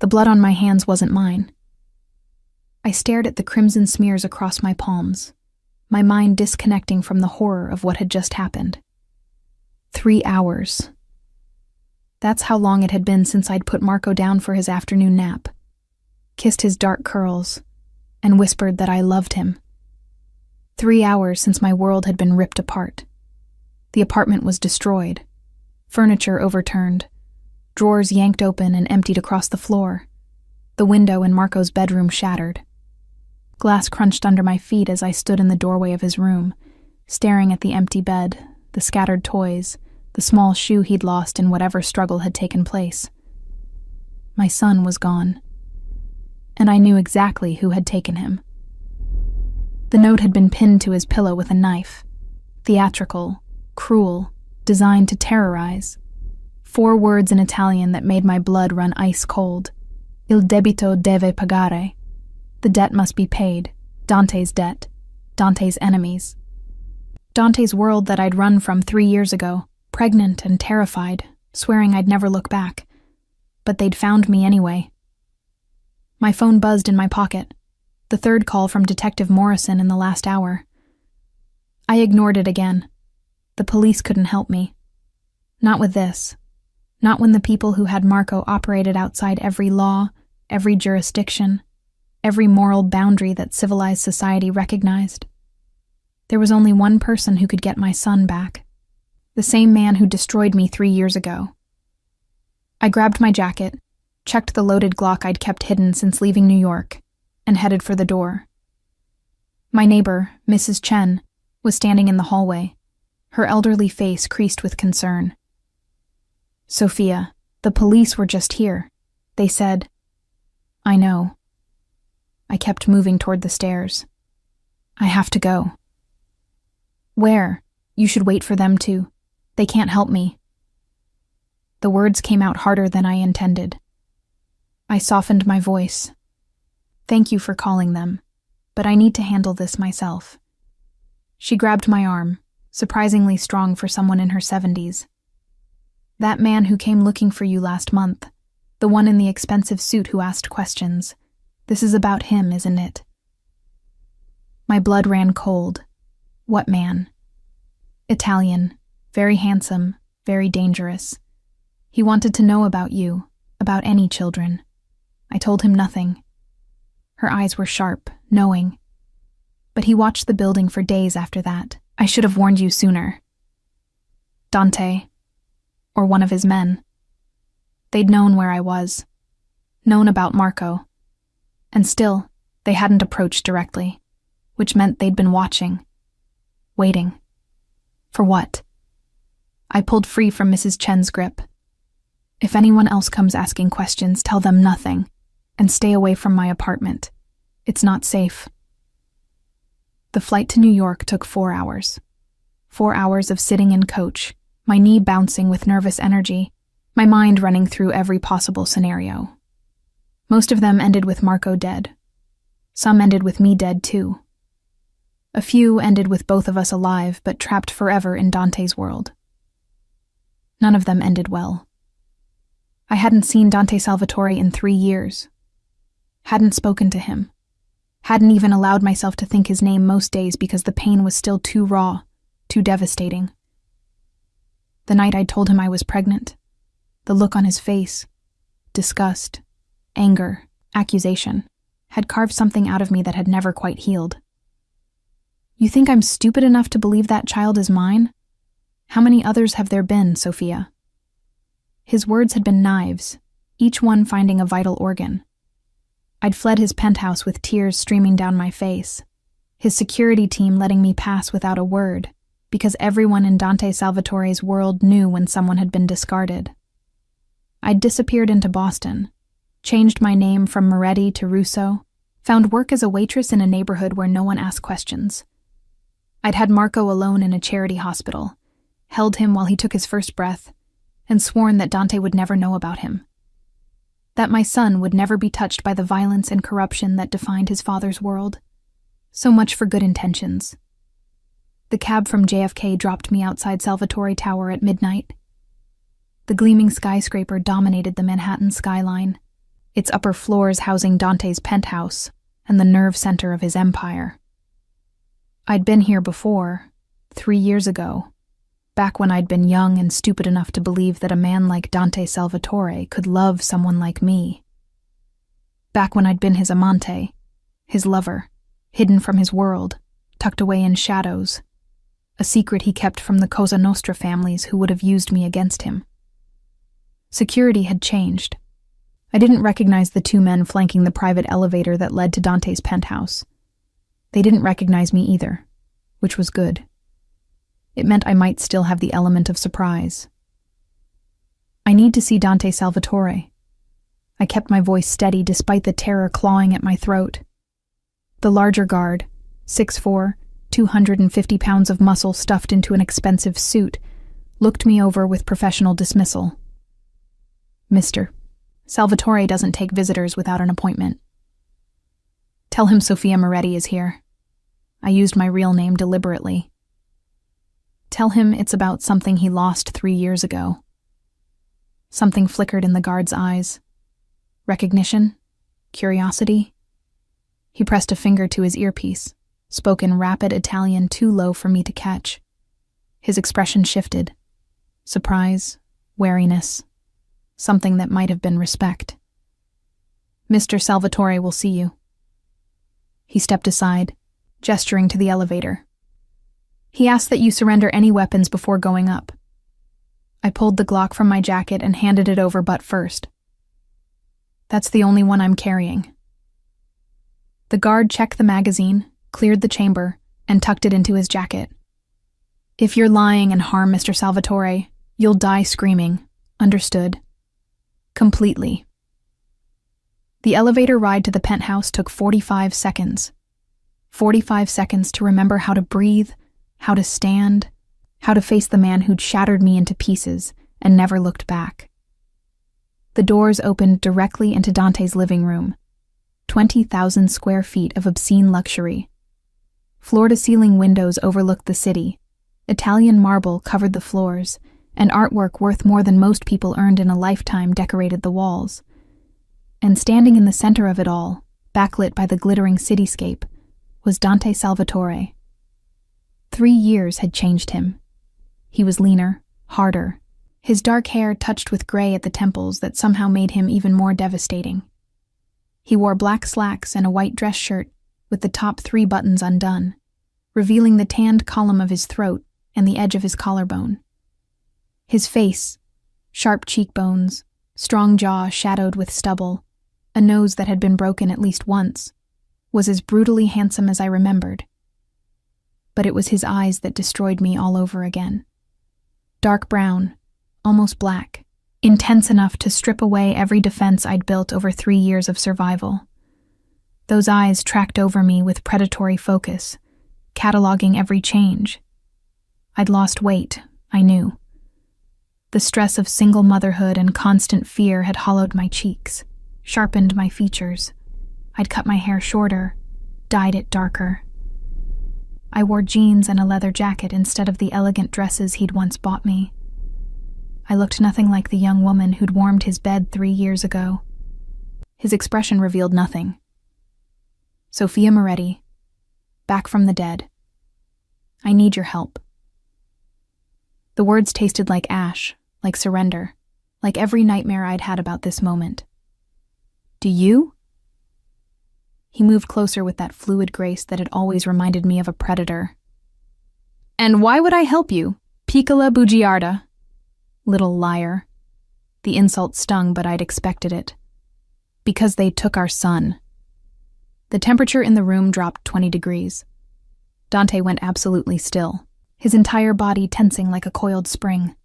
The blood on my hands wasn't mine. I stared at the crimson smears across my palms, my mind disconnecting from the horror of what had just happened. 3 hours. That's how long it had been since I'd put Marco down for his afternoon nap, kissed his dark curls, and whispered that I loved him. 3 hours since my world had been ripped apart. The apartment was destroyed, furniture overturned, drawers yanked open and emptied across the floor, the window in Marco's bedroom shattered. Glass crunched under my feet as I stood in the doorway of his room, staring at the empty bed, the scattered toys, the small shoe he'd lost in whatever struggle had taken place. My son was gone, and I knew exactly who had taken him. The note had been pinned to his pillow with a knife, theatrical, cruel, designed to terrorize. 4 words in Italian that made my blood run ice cold. Il debito deve pagare. The debt must be paid. Dante's debt. Dante's enemies. Dante's world that I'd run from 3 years ago, pregnant and terrified, swearing I'd never look back. But they'd found me anyway. My phone buzzed in my pocket. The 3rd call from Detective Morrison in the last hour. I ignored it again. The police couldn't help me. Not with this. Not when the people who had Marco operated outside every law, every jurisdiction, every moral boundary that civilized society recognized. There was only one person who could get my son back. The same man who destroyed me 3 years ago. I grabbed my jacket, checked the loaded Glock I'd kept hidden since leaving New York, and headed for the door. My neighbor, Mrs. Chen, was standing in the hallway, her elderly face creased with concern. "Sophia, the police were just here. They said..." "I know." I kept moving toward the stairs. "I have to go." "Where? You should wait for them to. They can't help me." The words came out harder than I intended. I softened my voice. "Thank you for calling them, but I need to handle this myself." She grabbed my arm, surprisingly strong for someone in her 70s. "That man who came looking for you last month, the one in the expensive suit who asked questions. This is about him, isn't it?" My blood ran cold. What man? Italian, very handsome, very dangerous. He wanted to know about you, about any children. I told him nothing. Her eyes were sharp, knowing. But he watched the building for days after that. "I should have warned you sooner." Dante, or one of his men. They'd known where I was, known about Marco. And still, they hadn't approached directly, which meant they'd been watching, waiting. For what? I pulled free from Mrs. Chen's grip. "If anyone else comes asking questions, tell them nothing, and stay away from my apartment. It's not safe." The flight to New York took 4 hours. 4 hours of sitting in coach, my knee bouncing with nervous energy, my mind running through every possible scenario. Most of them ended with Marco dead. Some ended with me dead too. A few ended with both of us alive but trapped forever in Dante's world. None of them ended well. I hadn't seen Dante Salvatore in 3 years. Hadn't spoken to him. Hadn't even allowed myself to think his name most days because the pain was still too raw, too devastating. The night I told him I was pregnant, the look on his face, disgust, anger, accusation, had carved something out of me that had never quite healed. "You think I'm stupid enough to believe that child is mine? How many others have there been, Sophia?" His words had been knives, each one finding a vital organ. I'd fled his penthouse with tears streaming down my face, his security team letting me pass without a word, because everyone in Dante Salvatore's world knew when someone had been discarded. I'd disappeared into Boston, changed my name from Moretti to Russo, found work as a waitress in a neighborhood where no one asked questions. I'd had Marco alone in a charity hospital, held him while he took his first breath, and sworn that Dante would never know about him. That my son would never be touched by the violence and corruption that defined his father's world. So much for good intentions. The cab from JFK dropped me outside Salvatore Tower at midnight. The gleaming skyscraper dominated the Manhattan skyline, its upper floors housing Dante's penthouse and the nerve center of his empire. I'd been here before, 3 years ago, back when I'd been young and stupid enough to believe that a man like Dante Salvatore could love someone like me. Back when I'd been his amante, his lover, hidden from his world, tucked away in shadows, a secret he kept from the Cosa Nostra families who would have used me against him. Security had changed. I didn't recognize the 2 men flanking the private elevator that led to Dante's penthouse. They didn't recognize me either, which was good. It meant I might still have the element of surprise. I need to see Dante Salvatore. I kept my voice steady despite the terror clawing at my throat. The larger guard, 6'4", 250 pounds of muscle stuffed into an expensive suit, looked me over with professional dismissal. Mr. Salvatore doesn't take visitors without an appointment. Tell him Sofia Moretti is here. I used my real name deliberately. Tell him it's about something he lost 3 years ago. Something flickered in the guard's eyes. Recognition? Curiosity? He pressed a finger to his earpiece, spoke in rapid Italian too low for me to catch. His expression shifted. Surprise, wariness, something that might have been respect. Mr. Salvatore will see you. He stepped aside, gesturing to the elevator. He asked that you surrender any weapons before going up. I pulled the Glock from my jacket and handed it over butt first. That's the only one I'm carrying. The guard checked the magazine, cleared the chamber, and tucked it into his jacket. If you're lying and harm Mr. Salvatore, you'll die screaming. Understood? Completely. The elevator ride to the penthouse took 45 seconds. 45 seconds to remember how to breathe, how to stand, how to face the man who'd shattered me into pieces and never looked back. The doors opened directly into Dante's living room. 20,000 square feet of obscene luxury. Floor-to-ceiling windows overlooked the city. Italian marble covered the floors, and artwork worth more than most people earned in a lifetime decorated the walls. And standing in the center of it all, backlit by the glittering cityscape, was Dante Salvatore. 3 years had changed him. He was leaner, harder, his dark hair touched with gray at the temples that somehow made him even more devastating. He wore black slacks and a white dress shirt with the top 3 buttons undone, revealing the tanned column of his throat and the edge of his collarbone. His face, sharp cheekbones, strong jaw shadowed with stubble, a nose that had been broken at least once, was as brutally handsome as I remembered. But it was his eyes that destroyed me all over again. Dark brown, almost black, intense enough to strip away every defense I'd built over 3 years of survival. Those eyes tracked over me with predatory focus, cataloging every change. I'd lost weight, I knew. The stress of single motherhood and constant fear had hollowed my cheeks, sharpened my features. I'd cut my hair shorter, dyed it darker. I wore jeans and a leather jacket instead of the elegant dresses he'd once bought me. I looked nothing like the young woman who'd warmed his bed 3 years ago. His expression revealed nothing. Sofia Moretti, back from the dead. I need your help. The words tasted like ash, like surrender, like every nightmare I'd had about this moment. Do you? He moved closer with that fluid grace that had always reminded me of a predator. And why would I help you, piccola bugiarda? Little liar. The insult stung, but I'd expected it. Because they took our son. The temperature in the room dropped 20 degrees. Dante went absolutely still, his entire body tensing like a coiled spring.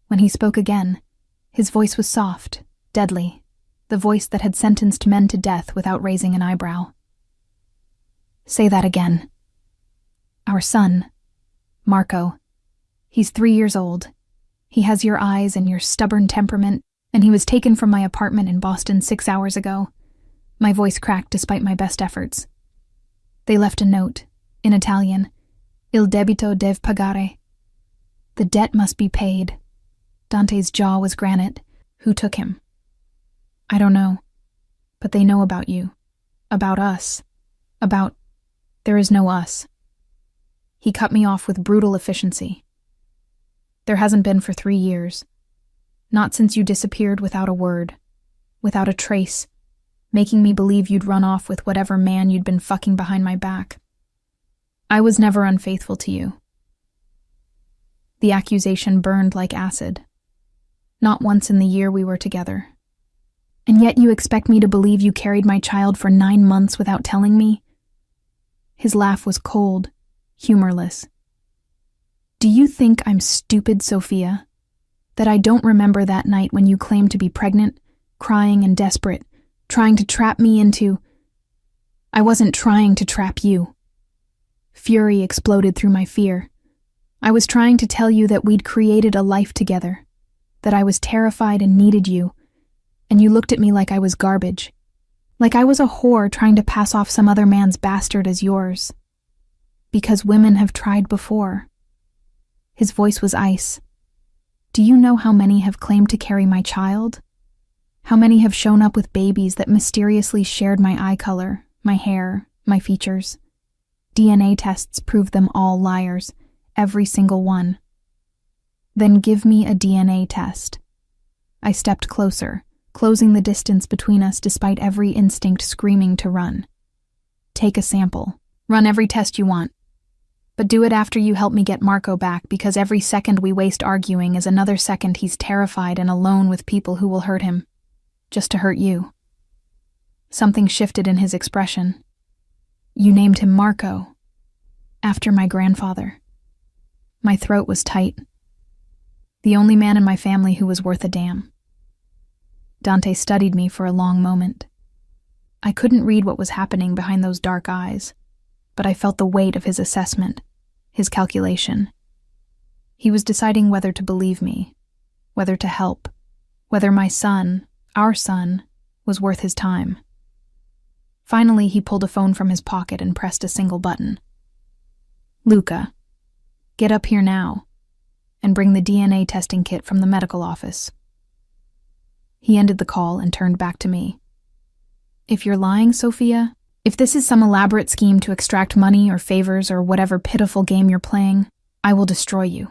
When he spoke again, his voice was soft, deadly, the voice that had sentenced men to death without raising an eyebrow. Say that again. Our son, Marco. He's 3 years old. He has your eyes and your stubborn temperament, and he was taken from my apartment in Boston 6 hours ago. My voice cracked despite my best efforts. They left a note, in Italian. Il debito deve pagare. The debt must be paid. Dante's jaw was granite. Who took him? I don't know. But they know about you. About us. There is no us. He cut me off with brutal efficiency. There hasn't been for 3 years. Not since you disappeared without a word, without a trace, making me believe you'd run off with whatever man you'd been fucking behind my back. I was never unfaithful to you. The accusation burned like acid. Not once in the year we were together. And yet you expect me to believe you carried my child for 9 months without telling me? His laugh was cold, humorless. Do you think I'm stupid, Sophia? That I don't remember that night when you claimed to be pregnant, crying and desperate, trying to trap me into... I wasn't trying to trap you. Fury exploded through my fear. I was trying to tell you that we'd created a life together, that I was terrified and needed you, and you looked at me like I was garbage, like I was a whore trying to pass off some other man's bastard as yours. Because women have tried before. His voice was ice. Do you know how many have claimed to carry my child? How many have shown up with babies that mysteriously shared my eye color, my hair, my features? DNA tests prove them all liars, every single one. Then give me a DNA test. I stepped closer, closing the distance between us despite every instinct screaming to run. Take a sample. Run every test you want. But do it after you help me get Marco back, because every second we waste arguing is another second he's terrified and alone with people who will hurt him. Just to hurt you. Something shifted in his expression. You named him Marco. After my grandfather. My throat was tight. The only man in my family who was worth a damn. Dante studied me for a long moment. I couldn't read what was happening behind those dark eyes, but I felt the weight of his assessment, his calculation. He was deciding whether to believe me, whether to help, whether my son, our son, was worth his time. Finally, he pulled a phone from his pocket and pressed a single button. Luca, get up here now, and bring the DNA testing kit from the medical office. He ended the call and turned back to me. If you're lying, Sophia, if this is some elaborate scheme to extract money or favors or whatever pitiful game you're playing, I will destroy you.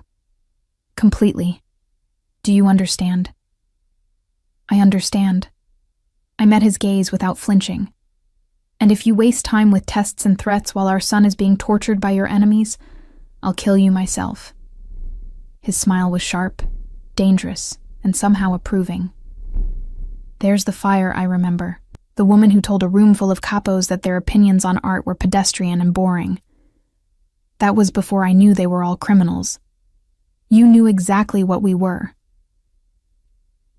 Completely. Do you understand? I understand. I met his gaze without flinching. And if you waste time with tests and threats while our son is being tortured by your enemies, I'll kill you myself. His smile was sharp, dangerous, and somehow approving. There's the fire I remember. The woman who told a room full of capos that their opinions on art were pedestrian and boring. That was before I knew they were all criminals. You knew exactly what we were.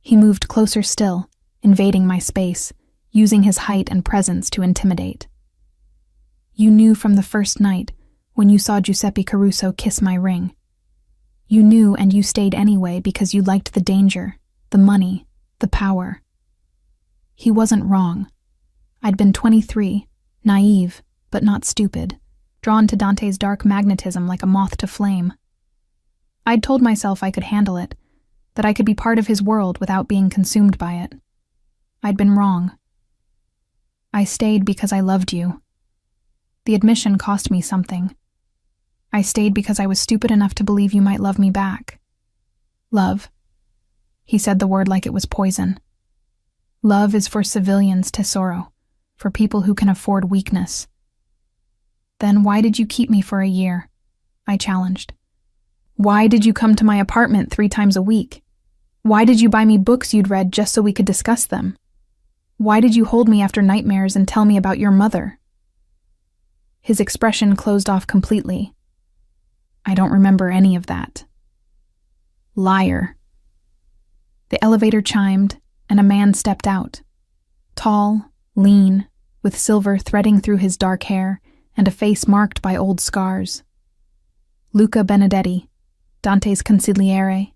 He moved closer still, invading my space, using his height and presence to intimidate. You knew from the first night, when you saw Giuseppe Caruso kiss my ring. You knew, and you stayed anyway because you liked the danger, the money, the power. He wasn't wrong. I'd been 23, naive, but not stupid, drawn to Dante's dark magnetism like a moth to flame. I'd told myself I could handle it, that I could be part of his world without being consumed by it. I'd been wrong. I stayed because I loved you. The admission cost me something. I stayed because I was stupid enough to believe you might love me back. Love. He said the word like it was poison. Love is for civilians, Tesoro, for people who can afford weakness. Then why did you keep me for a year? I challenged. Why did you come to my apartment 3 times a week? Why did you buy me books you'd read just so we could discuss them? Why did you hold me after nightmares and tell me about your mother? His expression closed off completely. I don't remember any of that. Liar. The elevator chimed, and a man stepped out. Tall, lean, with silver threading through his dark hair and a face marked by old scars. Luca Benedetti, Dante's consigliere,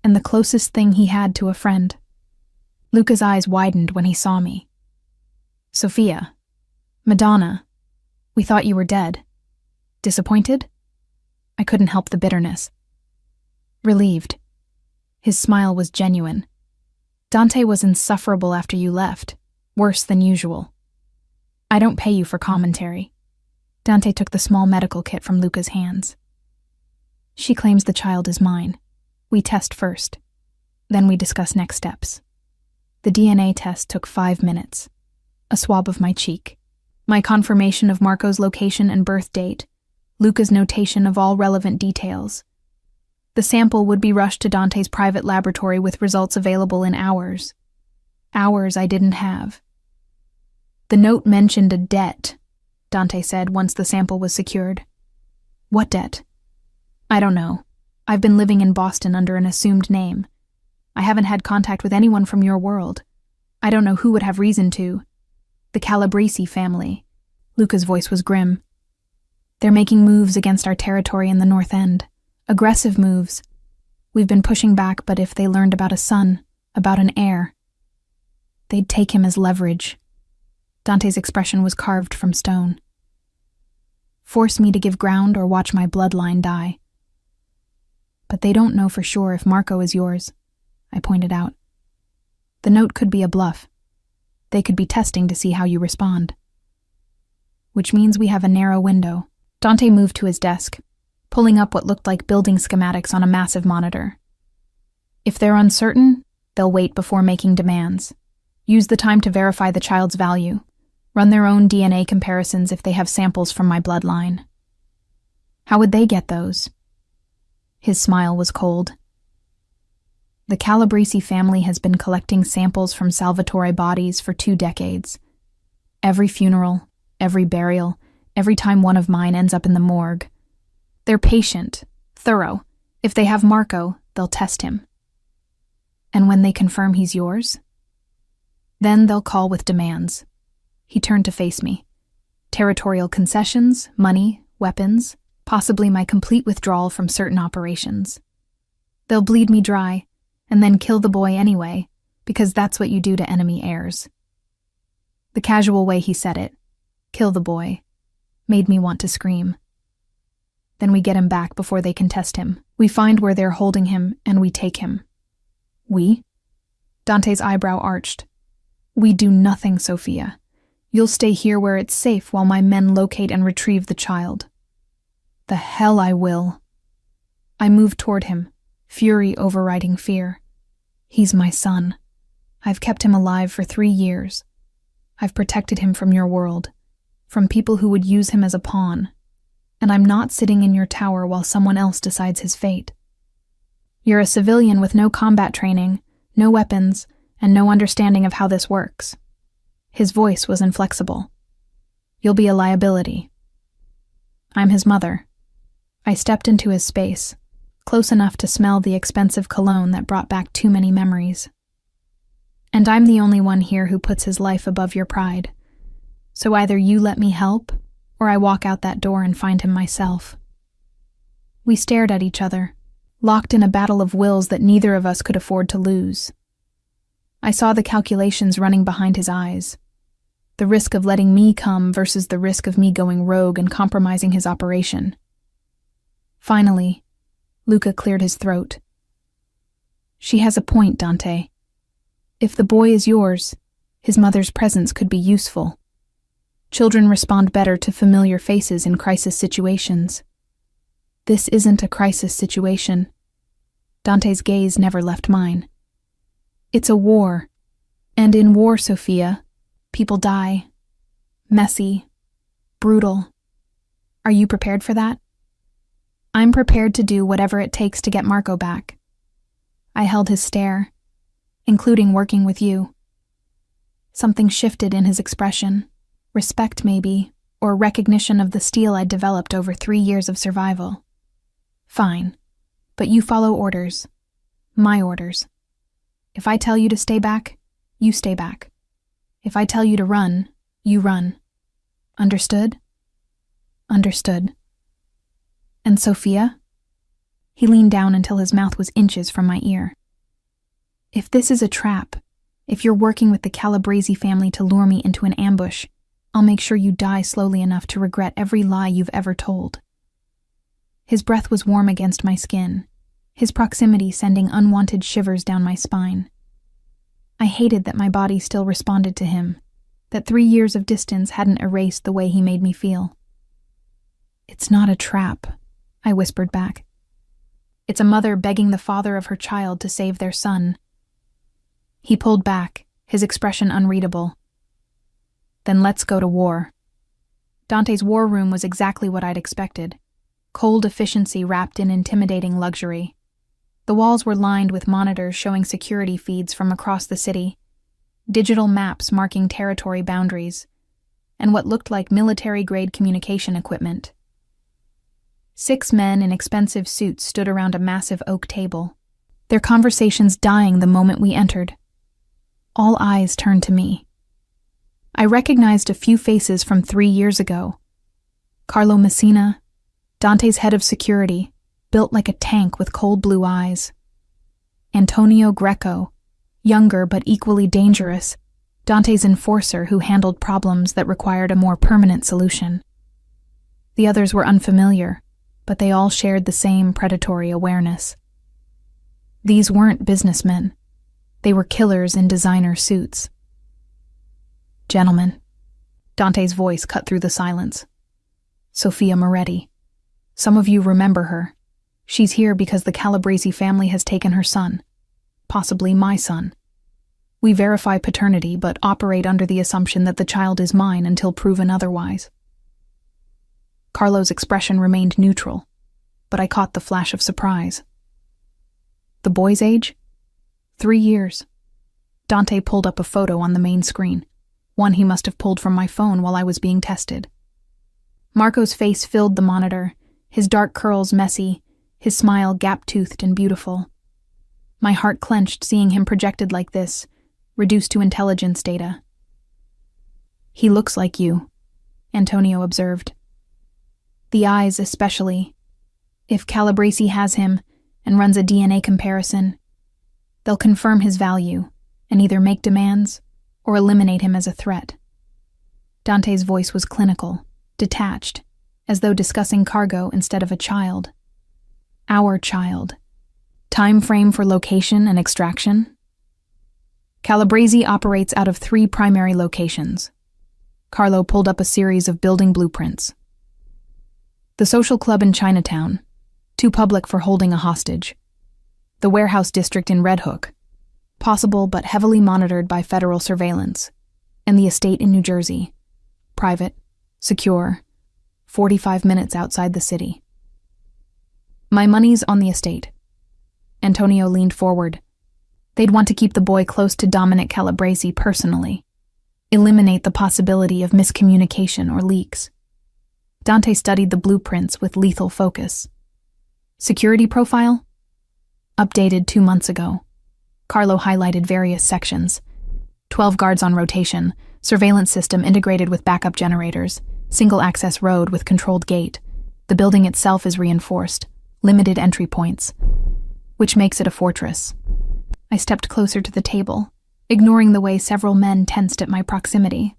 and the closest thing he had to a friend. Luca's eyes widened when he saw me. Sophia. Madonna. We thought you were dead. Disappointed? I couldn't help the bitterness. Relieved. His smile was genuine. Dante was insufferable after you left. Worse than usual. I don't pay you for commentary. Dante took the small medical kit from Luca's hands. She claims the child is mine. We test first. Then we discuss next steps. The DNA test took 5 minutes. A swab of my cheek. My confirmation of Marco's location and birth date. Luca's notation of all relevant details. The sample would be rushed to Dante's private laboratory with results available in hours. Hours I didn't have. The note mentioned a debt, Dante said once the sample was secured. What debt? I don't know. I've been living in Boston under an assumed name. I haven't had contact with anyone from your world. I don't know who would have reason to. The Calabresi family. Luca's voice was grim. They're making moves against our territory in the North End. Aggressive moves. We've been pushing back, but if they learned about a son, about an heir, they'd take him as leverage. Dante's expression was carved from stone. Force me to give ground or watch my bloodline die. But they don't know for sure if Marco is yours, I pointed out. The note could be a bluff. They could be testing to see how you respond. Which means we have a narrow window. Dante moved to his desk, pulling up what looked like building schematics on a massive monitor. If they're uncertain, they'll wait before making demands. Use the time to verify the child's value. Run their own DNA comparisons if they have samples from my bloodline. How would they get those? His smile was cold. The Calabresi family has been collecting samples from Salvatore bodies for 2 decades. Every funeral, every burial, every time one of mine ends up in the morgue. They're patient, thorough. If they have Marco, they'll test him. And when they confirm he's yours? Then they'll call with demands. He turned to face me. Territorial concessions, money, weapons, possibly my complete withdrawal from certain operations. They'll bleed me dry, and then kill the boy anyway, because that's what you do to enemy heirs. The casual way he said it, kill the boy, made me want to scream. Then we get him back before they can test him. We find where they're holding him, and we take him. We? Dante's eyebrow arched. We do nothing, Sophia. You'll stay here where it's safe while my men locate and retrieve the child. The hell I will. I moved toward him, fury overriding fear. He's my son. I've kept him alive for 3 years. I've protected him from your world, from people who would use him as a pawn. And I'm not sitting in your tower while someone else decides his fate. You're a civilian with no combat training, no weapons, and no understanding of how this works. His voice was inflexible. You'll be a liability. I'm his mother. I stepped into his space, close enough to smell the expensive cologne that brought back too many memories. And I'm the only one here who puts his life above your pride. So either you let me help, or I walk out that door and find him myself. We stared at each other, locked in a battle of wills that neither of us could afford to lose. I saw the calculations running behind his eyes. The risk of letting me come versus the risk of me going rogue and compromising his operation. Finally, Luca cleared his throat. She has a point, Dante. If the boy is yours, his mother's presence could be useful. Children respond better to familiar faces in crisis situations. This isn't a crisis situation. Dante's gaze never left mine. It's a war. And in war, Sophia, people die. Messy. Brutal. Are you prepared for that? I'm prepared to do whatever it takes to get Marco back. I held his stare, including working with you. Something shifted in his expression. Respect, maybe, or recognition of the steel I'd developed over 3 years of survival. Fine, but you follow orders. My orders. If I tell you to stay back, you stay back. If I tell you to run, you run. Understood? Understood. And Sophia? He leaned down until his mouth was inches from my ear. If this is a trap, if you're working with the Calabresi family to lure me into an ambush, I'll make sure you die slowly enough to regret every lie you've ever told. His breath was warm against my skin, his proximity sending unwanted shivers down my spine. I hated that my body still responded to him, that 3 years of distance hadn't erased the way he made me feel. "It's not a trap," I whispered back. "It's a mother begging the father of her child to save their son." He pulled back, his expression unreadable. "Then let's go to war." Dante's war room was exactly what I'd expected. Cold efficiency wrapped in intimidating luxury. The walls were lined with monitors showing security feeds from across the city, digital maps marking territory boundaries, and what looked like military-grade communication equipment. 6 men in expensive suits stood around a massive oak table, their conversations dying the moment we entered. All eyes turned to me. I recognized a few faces from 3 years ago. Carlo Messina, Dante's head of security, built like a tank with cold blue eyes. Antonio Greco, younger but equally dangerous, Dante's enforcer who handled problems that required a more permanent solution. The others were unfamiliar, but they all shared the same predatory awareness. These weren't businessmen. They were killers in designer suits. "Gentlemen," Dante's voice cut through the silence. "Sofia Moretti. Some of you remember her. She's here because the Calabresi family has taken her son. Possibly my son. We verify paternity but operate under the assumption that the child is mine until proven otherwise." Carlo's expression remained neutral, but I caught the flash of surprise. "The boy's age?" 3 years. Dante pulled up a photo on the main screen, one he must have pulled from my phone while I was being tested. Marco's face filled the monitor, his dark curls messy, his smile gap-toothed and beautiful. My heart clenched seeing him projected like this, reduced to intelligence data. "He looks like you," Antonio observed. "The eyes especially. If Calabresi has him and runs a DNA comparison, they'll confirm his value and either make demands or eliminate him as a threat." Dante's voice was clinical, detached, as though discussing cargo instead of a child. "Our child. Time frame for location and extraction?" "Calabresi operates out of 3 primary locations." Carlo pulled up a series of building blueprints. "The social club in Chinatown, too public for holding a hostage. The warehouse district in Red Hook, possible but heavily monitored by federal surveillance. And the estate in New Jersey, private, secure, 45 minutes outside the city." "My money's on the estate." Antonio leaned forward. "They'd want to keep the boy close to Dominic Calabresi personally. Eliminate the possibility of miscommunication or leaks." Dante studied the blueprints with lethal focus. "Security profile?" "Updated 2 months ago." Carlo highlighted various sections. 12 guards on rotation, surveillance system integrated with backup generators, single-access road with controlled gate. The building itself is reinforced, limited entry points, which makes it a fortress. I stepped closer to the table, ignoring the way several men tensed at my proximity.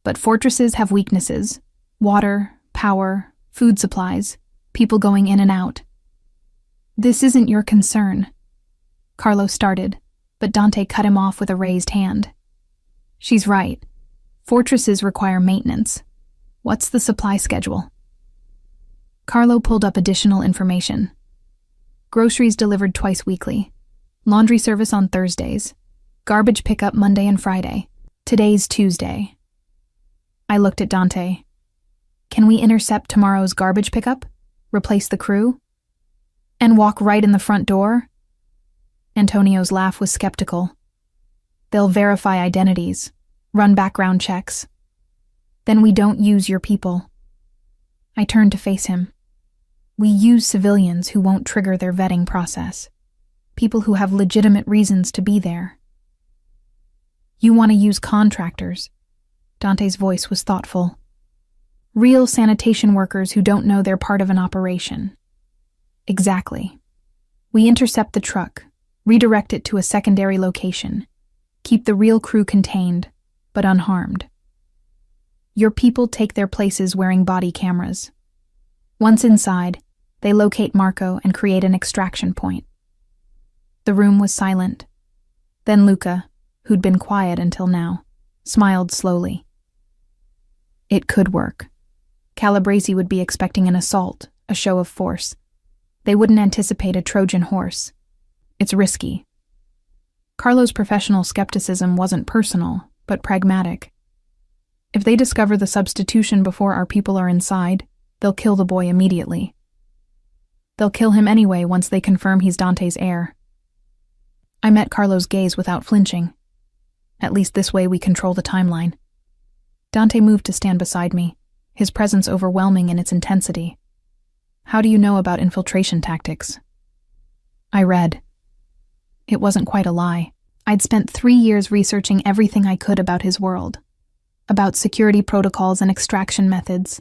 "But fortresses have weaknesses. Water, power, food supplies, people going in and out." "This isn't your concern." Carlo started, but Dante cut him off with a raised hand. "She's right. Fortresses require maintenance. What's the supply schedule?" Carlo pulled up additional information. "Groceries delivered twice weekly. Laundry service on Thursdays. Garbage pickup Monday and Friday. Today's Tuesday." I looked at Dante. "Can we intercept tomorrow's garbage pickup? Replace the crew? And walk right in the front door?" Antonio's laugh was skeptical. "They'll verify identities, run background checks. Then we don't use your people." I turned to face him. "We use civilians who won't trigger their vetting process. People who have legitimate reasons to be there." "You want to use contractors." Dante's voice was thoughtful. "Real sanitation workers who don't know they're part of an operation." "Exactly. We intercept the truck, redirect it to a secondary location, keep the real crew contained, but unharmed. Your people take their places wearing body cameras. Once inside, they locate Marco and create an extraction point." The room was silent. Then Luca, who'd been quiet until now, smiled slowly. It could work. Calabresi would be expecting an assault, a show of force. They wouldn't anticipate a Trojan horse. It's risky. Carlo's professional skepticism wasn't personal, but pragmatic. If they discover the substitution before our people are inside, they'll kill the boy immediately. They'll kill him anyway once they confirm he's Dante's heir. I met Carlo's gaze without flinching. At least this way we control the timeline. Dante moved to stand beside me, his presence overwhelming in its intensity. How do you know about infiltration tactics? I read. It wasn't quite a lie. I'd spent 3 years researching everything I could about his world, about security protocols and extraction methods,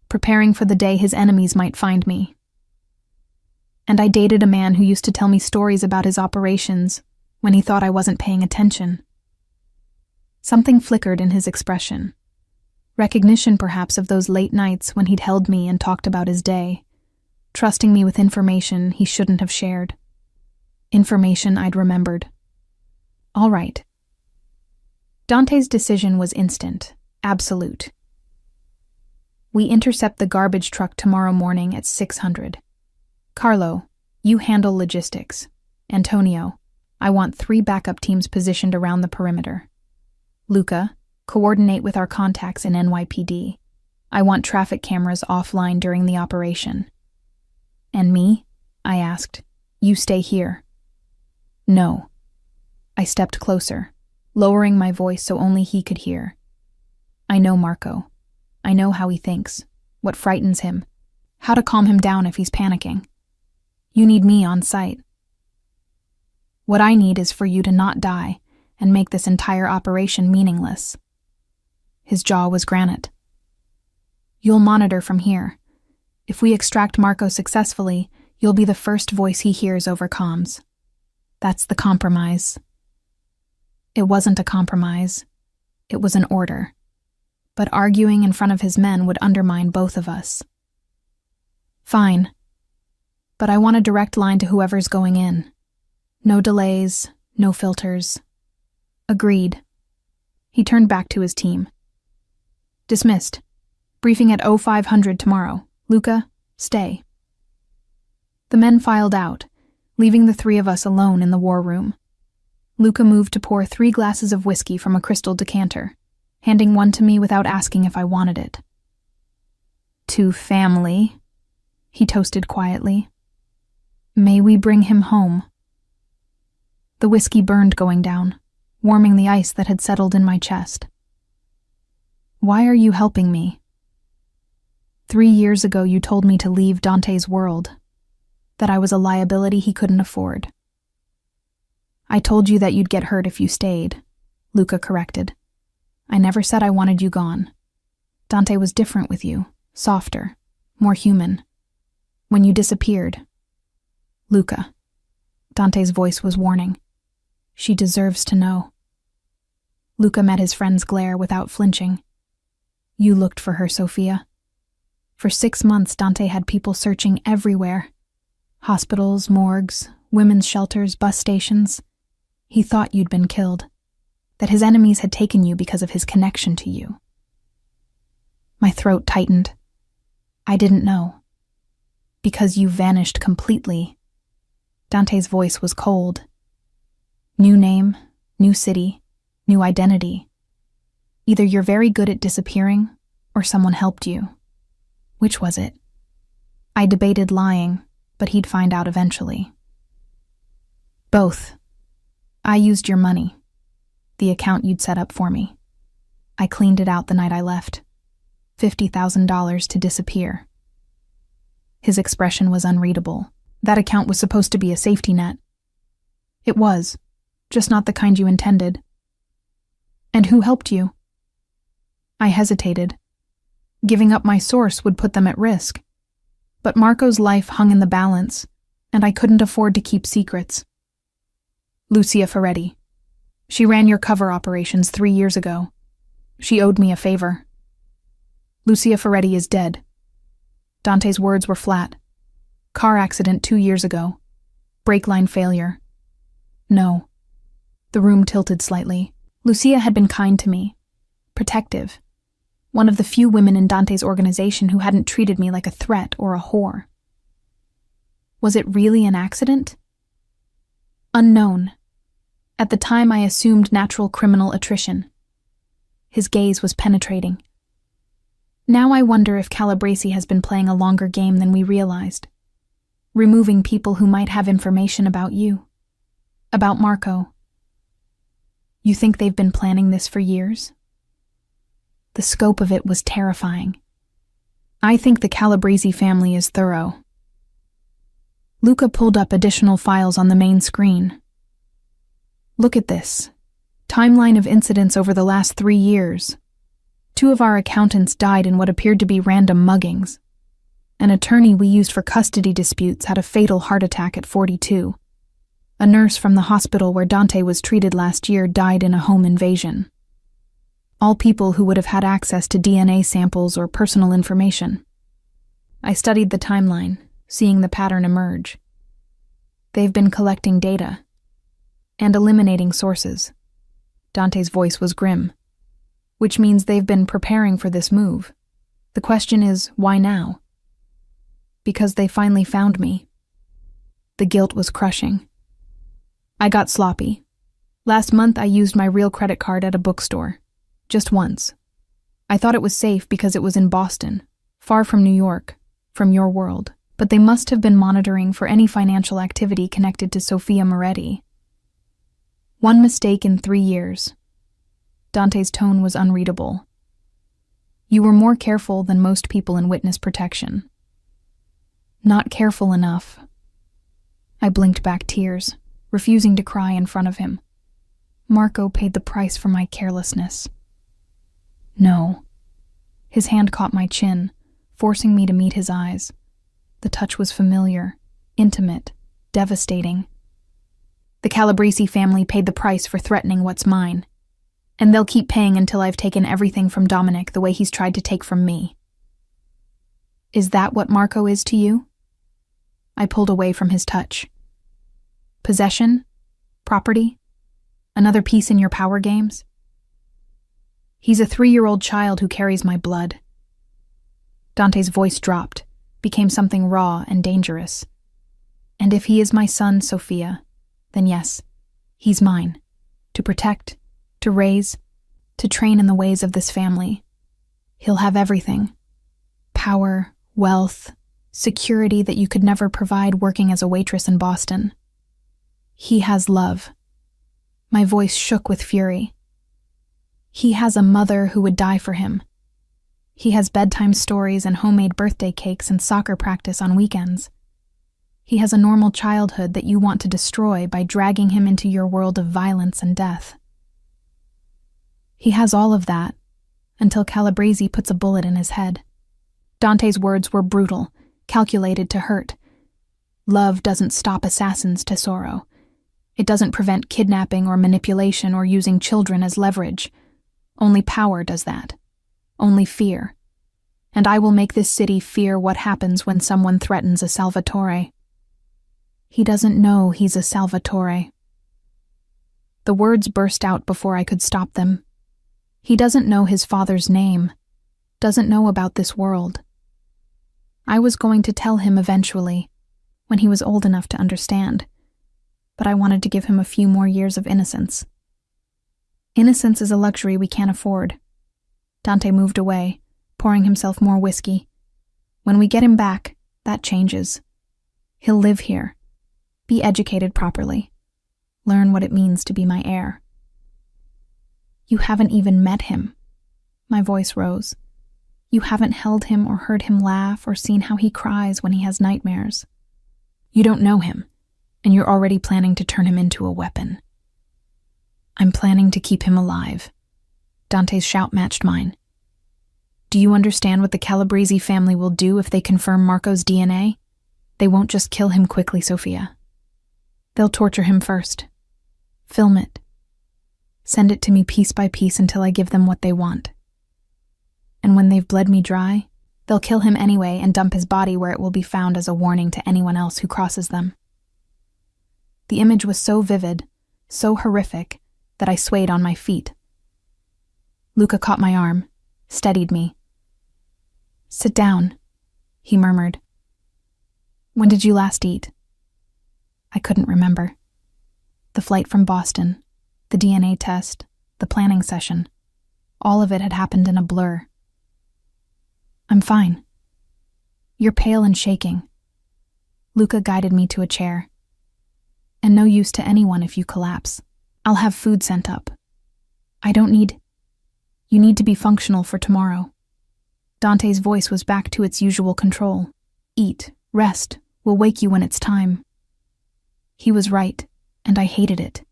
preparing for the day his enemies might find me. And I dated a man who used to tell me stories about his operations when he thought I wasn't paying attention. Something flickered in his expression. Recognition, perhaps, of those late nights when he'd held me and talked about his day, trusting me with information he shouldn't have shared. Information I'd remembered. All right. Dante's decision was instant, absolute. We intercept the garbage truck tomorrow morning at 600. Carlo, you handle logistics. Antonio, I want 3 backup teams positioned around the perimeter. Luca, coordinate with our contacts in NYPD. I want traffic cameras offline during the operation. And me? I asked. You stay here. No. I stepped closer, lowering my voice so only he could hear. I know Marco. I know how he thinks, what frightens him, how to calm him down if he's panicking. You need me on site. What I need is for you to not die and make this entire operation meaningless. His jaw was granite. You'll monitor from here. If we extract Marco successfully, you'll be the first voice he hears over comms. That's the compromise. It wasn't a compromise. It was an order. But arguing in front of his men would undermine both of us. Fine. But I want a direct line to whoever's going in. No delays, no filters. Agreed. He turned back to his team. Dismissed. Briefing at 0500 tomorrow. Luca, stay. The men filed out, leaving the 3 of us alone in the war room. Luca moved to pour 3 glasses of whiskey from a crystal decanter, handing one to me without asking if I wanted it. To family, he toasted quietly. May we bring him home. The whiskey burned going down, warming the ice that had settled in my chest. Why are you helping me? 3 years ago you told me to leave Dante's world, that I was a liability he couldn't afford. I told you that you'd get hurt if you stayed, Luca corrected. I never said I wanted you gone. Dante was different with you, softer, more human. When you disappeared. Luca. Dante's voice was warning. She deserves to know. Luca met his friend's glare without flinching. You looked for her, Sophia. For 6 months, Dante had people searching everywhere. Hospitals, morgues, women's shelters, bus stations. He thought you'd been killed, that his enemies had taken you because of his connection to you. My throat tightened. I didn't know. Because you vanished completely. Dante's voice was cold. New name, new city, new identity. Either you're very good at disappearing, or someone helped you. Which was it? I debated lying, but he'd find out eventually. Both. I used your money, the account you'd set up for me. I cleaned it out the night I left. $50,000 to disappear. His expression was unreadable. That account was supposed to be a safety net. It was, just not the kind you intended. And who helped you? I hesitated. Giving up my source would put them at risk. But Marco's life hung in the balance, and I couldn't afford to keep secrets. Lucia Ferretti. She ran your cover operations 3 years ago. She owed me a favor. Lucia Ferretti is dead. Dante's words were flat. Car accident 2 years ago. Brake line failure. No. The room tilted slightly. Lucia had been kind to me, protective, one of the few women in Dante's organization who hadn't treated me like a threat or a whore. Was it really an accident? Unknown. At the time, I assumed natural criminal attrition. His gaze was penetrating. Now I wonder if Calabresi has been playing a longer game than we realized, removing people who might have information about you, about Marco. You think they've been planning this for years? The scope of it was terrifying. I think the Calabresi family is thorough. Luca pulled up additional files on the main screen. Look at this. Timeline of incidents over the last 3 years. 2 of our accountants died in what appeared to be random muggings. An attorney we used for custody disputes had a fatal heart attack at 42. A nurse from the hospital where Dante was treated last year died in a home invasion. All people who would have had access to DNA samples or personal information. I studied the timeline, seeing the pattern emerge. They've been collecting data and eliminating sources. Dante's voice was grim. Which means they've been preparing for this move. The question is, why now? Because they finally found me. The guilt was crushing. I got sloppy. Last month I used my real credit card at a bookstore. Just once. I thought it was safe because it was in Boston, far from New York, from your world. But they must have been monitoring for any financial activity connected to Sofia Moretti. 1 mistake in 3 years. Dante's tone was unreadable. You were more careful than most people in witness protection. Not careful enough. I blinked back tears, refusing to cry in front of him. Marco paid the price for my carelessness. No. His hand caught my chin, forcing me to meet his eyes. The touch was familiar, intimate, devastating. The Calabresi family paid the price for threatening what's mine. And they'll keep paying until I've taken everything from Dominic the way he's tried to take from me. Is that what Marco is to you? I pulled away from his touch. Possession? Property? Another piece in your power games? He's a 3-year-old child who carries my blood. Dante's voice dropped, became something raw and dangerous. And if he is my son, Sofia, then yes, he's mine. To protect, to raise, to train in the ways of this family. He'll have everything. Power, wealth, security that you could never provide working as a waitress in Boston. He has love. My voice shook with fury. He has a mother who would die for him. He has bedtime stories and homemade birthday cakes and soccer practice on weekends. He has a normal childhood that you want to destroy by dragging him into your world of violence and death. He has all of that, until Calabresi puts a bullet in his head. Dante's words were brutal, calculated to hurt. Love doesn't stop assassins, Tesoro. It doesn't prevent kidnapping or manipulation or using children as leverage. Only power does that. Only fear. And I will make this city fear what happens when someone threatens a Salvatore. He doesn't know he's a Salvatore. The words burst out before I could stop them. He doesn't know his father's name, doesn't know about this world. I was going to tell him eventually, when he was old enough to understand, but I wanted to give him a few more years of innocence. Innocence is a luxury we can't afford. Dante moved away, pouring himself more whiskey. When we get him back, that changes. He'll live here, be educated properly, learn what it means to be my heir. You haven't even met him. My voice rose. You haven't held him or heard him laugh or seen how he cries when he has nightmares. You don't know him, and you're already planning to turn him into a weapon. I'm planning to keep him alive. Dante's shout matched mine. Do you understand what the Calabresi family will do if they confirm Marco's DNA? They won't just kill him quickly, Sofia. They'll torture him first. Film it. Send it to me piece by piece until I give them what they want. And when they've bled me dry, they'll kill him anyway and dump his body where it will be found as a warning to anyone else who crosses them. The image was so vivid, so horrific, that I swayed on my feet. Luca caught my arm, steadied me. "Sit down," he murmured. "When did you last eat?" I couldn't remember. The flight from Boston, the DNA test, the planning session, all of it had happened in a blur. "I'm fine." "You're pale and shaking." Luca guided me to a chair. "And no use to anyone if you collapse. I'll have food sent up." You need to be functional for tomorrow." Dante's voice was back to its usual control. "Eat, rest, we'll wake you when it's time." He was right, and I hated it.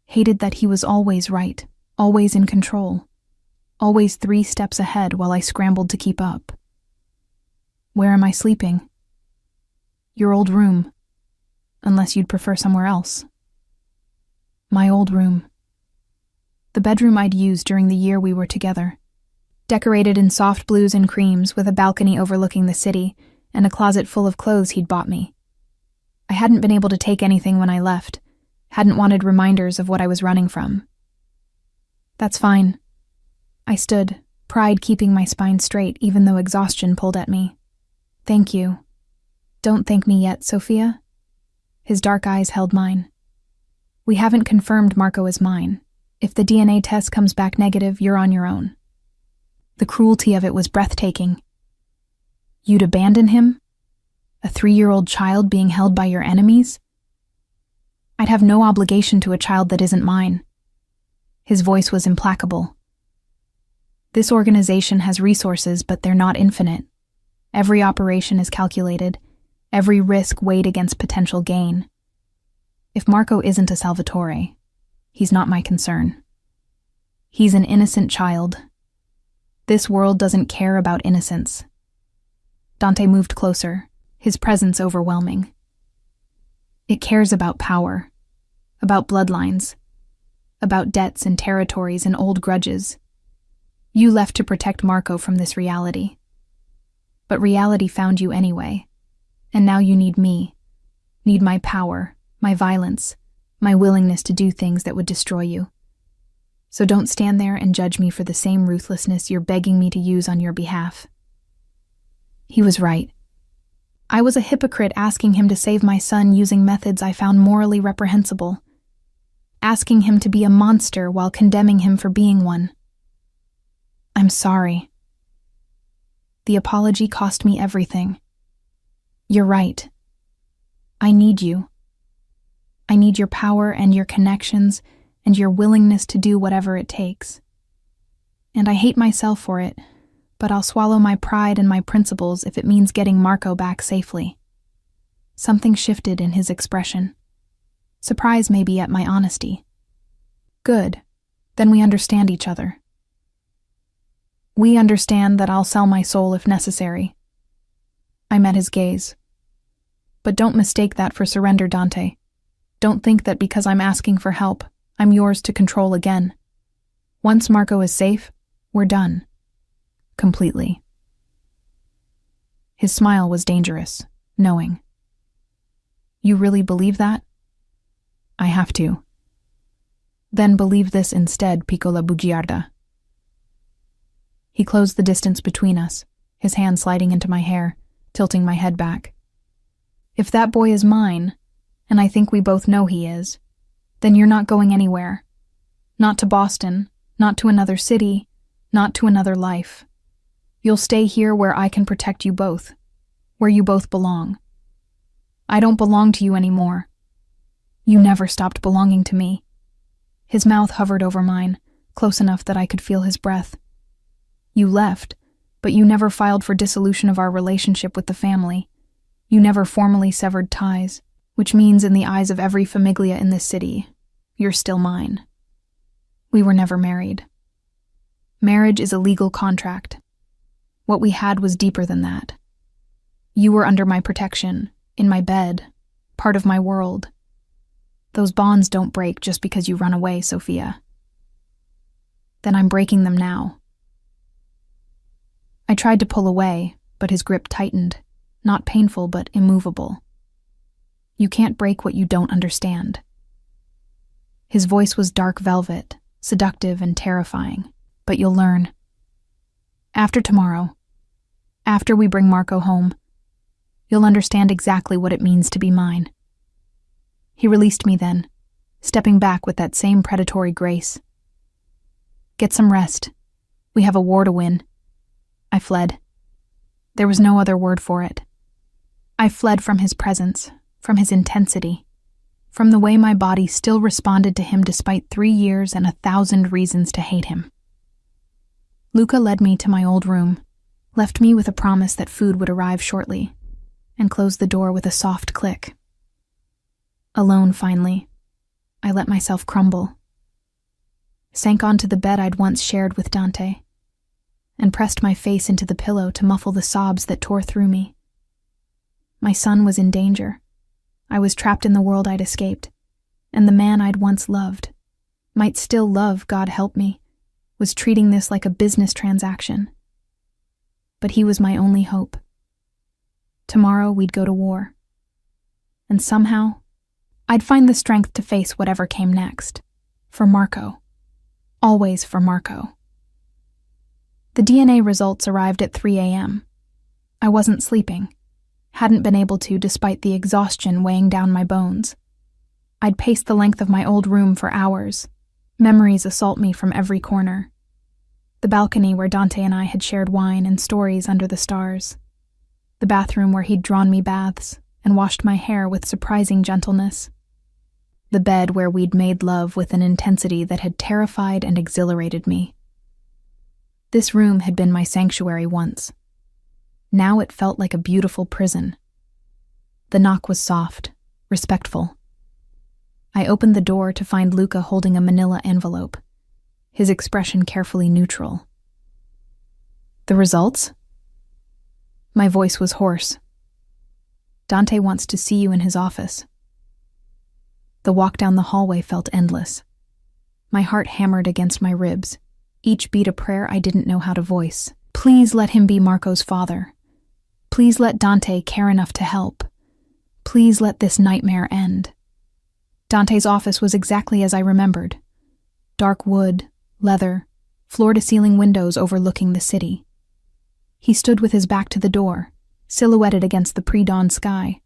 Hated that he was always right, always in control, always 3 steps ahead while I scrambled to keep up. "Where am I sleeping?" "Your old room, unless you'd prefer somewhere else." My old room. The bedroom I'd used during the year we were together. Decorated in soft blues and creams with a balcony overlooking the city and a closet full of clothes he'd bought me. I hadn't been able to take anything when I left, hadn't wanted reminders of what I was running from. "That's fine." I stood, pride keeping my spine straight even though exhaustion pulled at me. "Thank you." "Don't thank me yet, Sophia." His dark eyes held mine. "We haven't confirmed Marco is mine. If the DNA test comes back negative, you're on your own." The cruelty of it was breathtaking. You'd abandon him? A 3-year-old child being held by your enemies? I'd have no obligation to a child that isn't mine. His voice was implacable. This organization has resources, but they're not infinite. Every operation is calculated, every risk weighed against potential gain. If Marco isn't a Salvatore, he's not my concern. He's an innocent child. This world doesn't care about innocence. Dante moved closer, his presence overwhelming. It cares about power, about bloodlines, about debts and territories and old grudges. You left to protect Marco from this reality. But reality found you anyway, and now you need me, need my power, my violence, my willingness to do things that would destroy you. So don't stand there and judge me for the same ruthlessness you're begging me to use on your behalf. He was right. I was a hypocrite asking him to save my son using methods I found morally reprehensible, asking him to be a monster while condemning him for being one. I'm sorry. The apology cost me everything. You're right. I need you. I need your power and your connections and your willingness to do whatever it takes. And I hate myself for it, but I'll swallow my pride and my principles if it means getting Marco back safely. Something shifted in his expression. Surprise maybe at my honesty. Good. Then we understand each other. We understand that I'll sell my soul if necessary. I met his gaze. But don't mistake that for surrender, Dante. Don't think that because I'm asking for help, I'm yours to control again. Once Marco is safe, we're done. Completely. His smile was dangerous, knowing. You really believe that? I have to. Then believe this instead, Piccola Bugiarda. He closed the distance between us, his hand sliding into my hair, tilting my head back. If that boy is mine, and I think we both know he is, then you're not going anywhere. Not to Boston, not to another city, not to another life. You'll stay here where I can protect you both, where you both belong. I don't belong to you anymore. You never stopped belonging to me. His mouth hovered over mine, close enough that I could feel his breath. You left, but you never filed for dissolution of our relationship with the family. You never formally severed ties, which means in the eyes of every famiglia in this city, you're still mine. We were never married. Marriage is a legal contract. What we had was deeper than that. You were under my protection, in my bed, part of my world. Those bonds don't break just because you run away, Sophia. Then I'm breaking them now. I tried to pull away, but his grip tightened, not painful but immovable. You can't break what you don't understand. His voice was dark velvet, seductive and terrifying. But you'll learn. After tomorrow, after we bring Marco home, you'll understand exactly what it means to be mine. He released me then, stepping back with that same predatory grace. Get some rest. We have a war to win. I fled. There was no other word for it. I fled from his presence, from his intensity, from the way my body still responded to him despite 3 years and 1,000 reasons to hate him. Luca led me to my old room, left me with a promise that food would arrive shortly, and closed the door with a soft click. Alone, finally, I let myself crumble, sank onto the bed I'd once shared with Dante, and pressed my face into the pillow to muffle the sobs that tore through me. My son was in danger. I was trapped in the world I'd escaped, and the man I'd once loved, might still love, God help me, was treating this like a business transaction. But he was my only hope. Tomorrow we'd go to war. And somehow, I'd find the strength to face whatever came next. For Marco. Always for Marco. The DNA results arrived at 3 a.m. I wasn't sleeping. Hadn't been able to despite the exhaustion weighing down my bones. I'd paced the length of my old room for hours. Memories assault me from every corner. The balcony where Dante and I had shared wine and stories under the stars. The bathroom where he'd drawn me baths and washed my hair with surprising gentleness. The bed where we'd made love with an intensity that had terrified and exhilarated me. This room had been my sanctuary once. Now it felt like a beautiful prison. The knock was soft, respectful. I opened the door to find Luca holding a manila envelope, his expression carefully neutral. The results? My voice was hoarse. Dante wants to see you in his office. The walk down the hallway felt endless. My heart hammered against my ribs, each beat a prayer I didn't know how to voice. Please let him be Marco's father. Please let Dante care enough to help. Please let this nightmare end. Dante's office was exactly as I remembered. Dark wood, leather, floor-to-ceiling windows overlooking the city. He stood with his back to the door, silhouetted against the pre-dawn sky,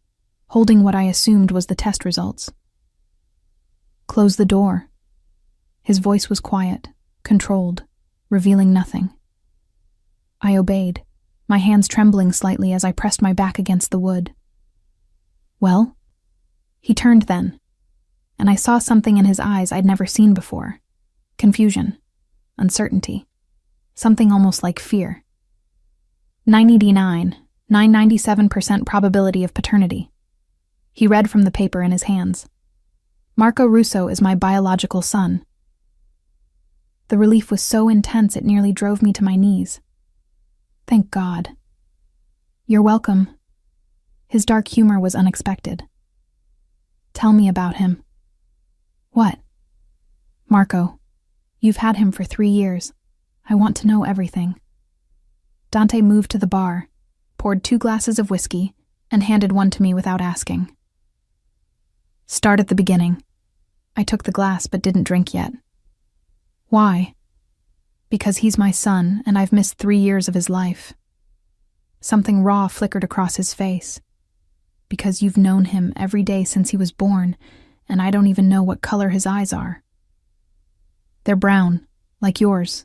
holding what I assumed was the test results. Close the door. His voice was quiet, controlled, revealing nothing. I obeyed, my hands trembling slightly as I pressed my back against the wood. Well? He turned then, and I saw something in his eyes I'd never seen before. Confusion, uncertainty, something almost like fear. 997% probability of paternity. He read from the paper in his hands. Marco Russo is my biological son. The relief was so intense it nearly drove me to my knees. Thank God. You're welcome. His dark humor was unexpected. Tell me about him. What? Marco. You've had him for 3 years. I want to know everything. Dante moved to the bar, poured 2 glasses of whiskey, and handed one to me without asking. Start at the beginning. I took the glass but didn't drink yet. Why? Because he's my son and I've missed 3 years of his life. Something raw flickered across his face. Because you've known him every day since he was born, and I don't even know what color his eyes are. They're brown, like yours.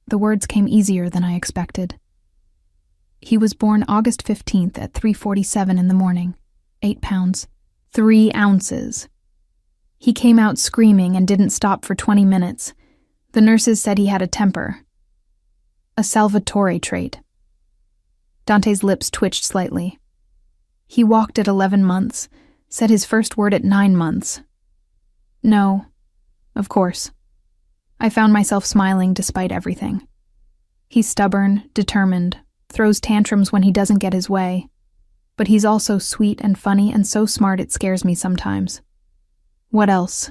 The words came easier than I expected. He was born August 15th at 3:47 in the morning, 8 pounds, 3 ounces. He came out screaming and didn't stop for 20 minutes. The nurses said he had a temper. A Salvatore trait. Dante's lips twitched slightly. He walked at 11 months, said his first word at 9 months. No, of course. I found myself smiling despite everything. He's stubborn, determined, throws tantrums when he doesn't get his way. But he's also sweet and funny and so smart it scares me sometimes. What else?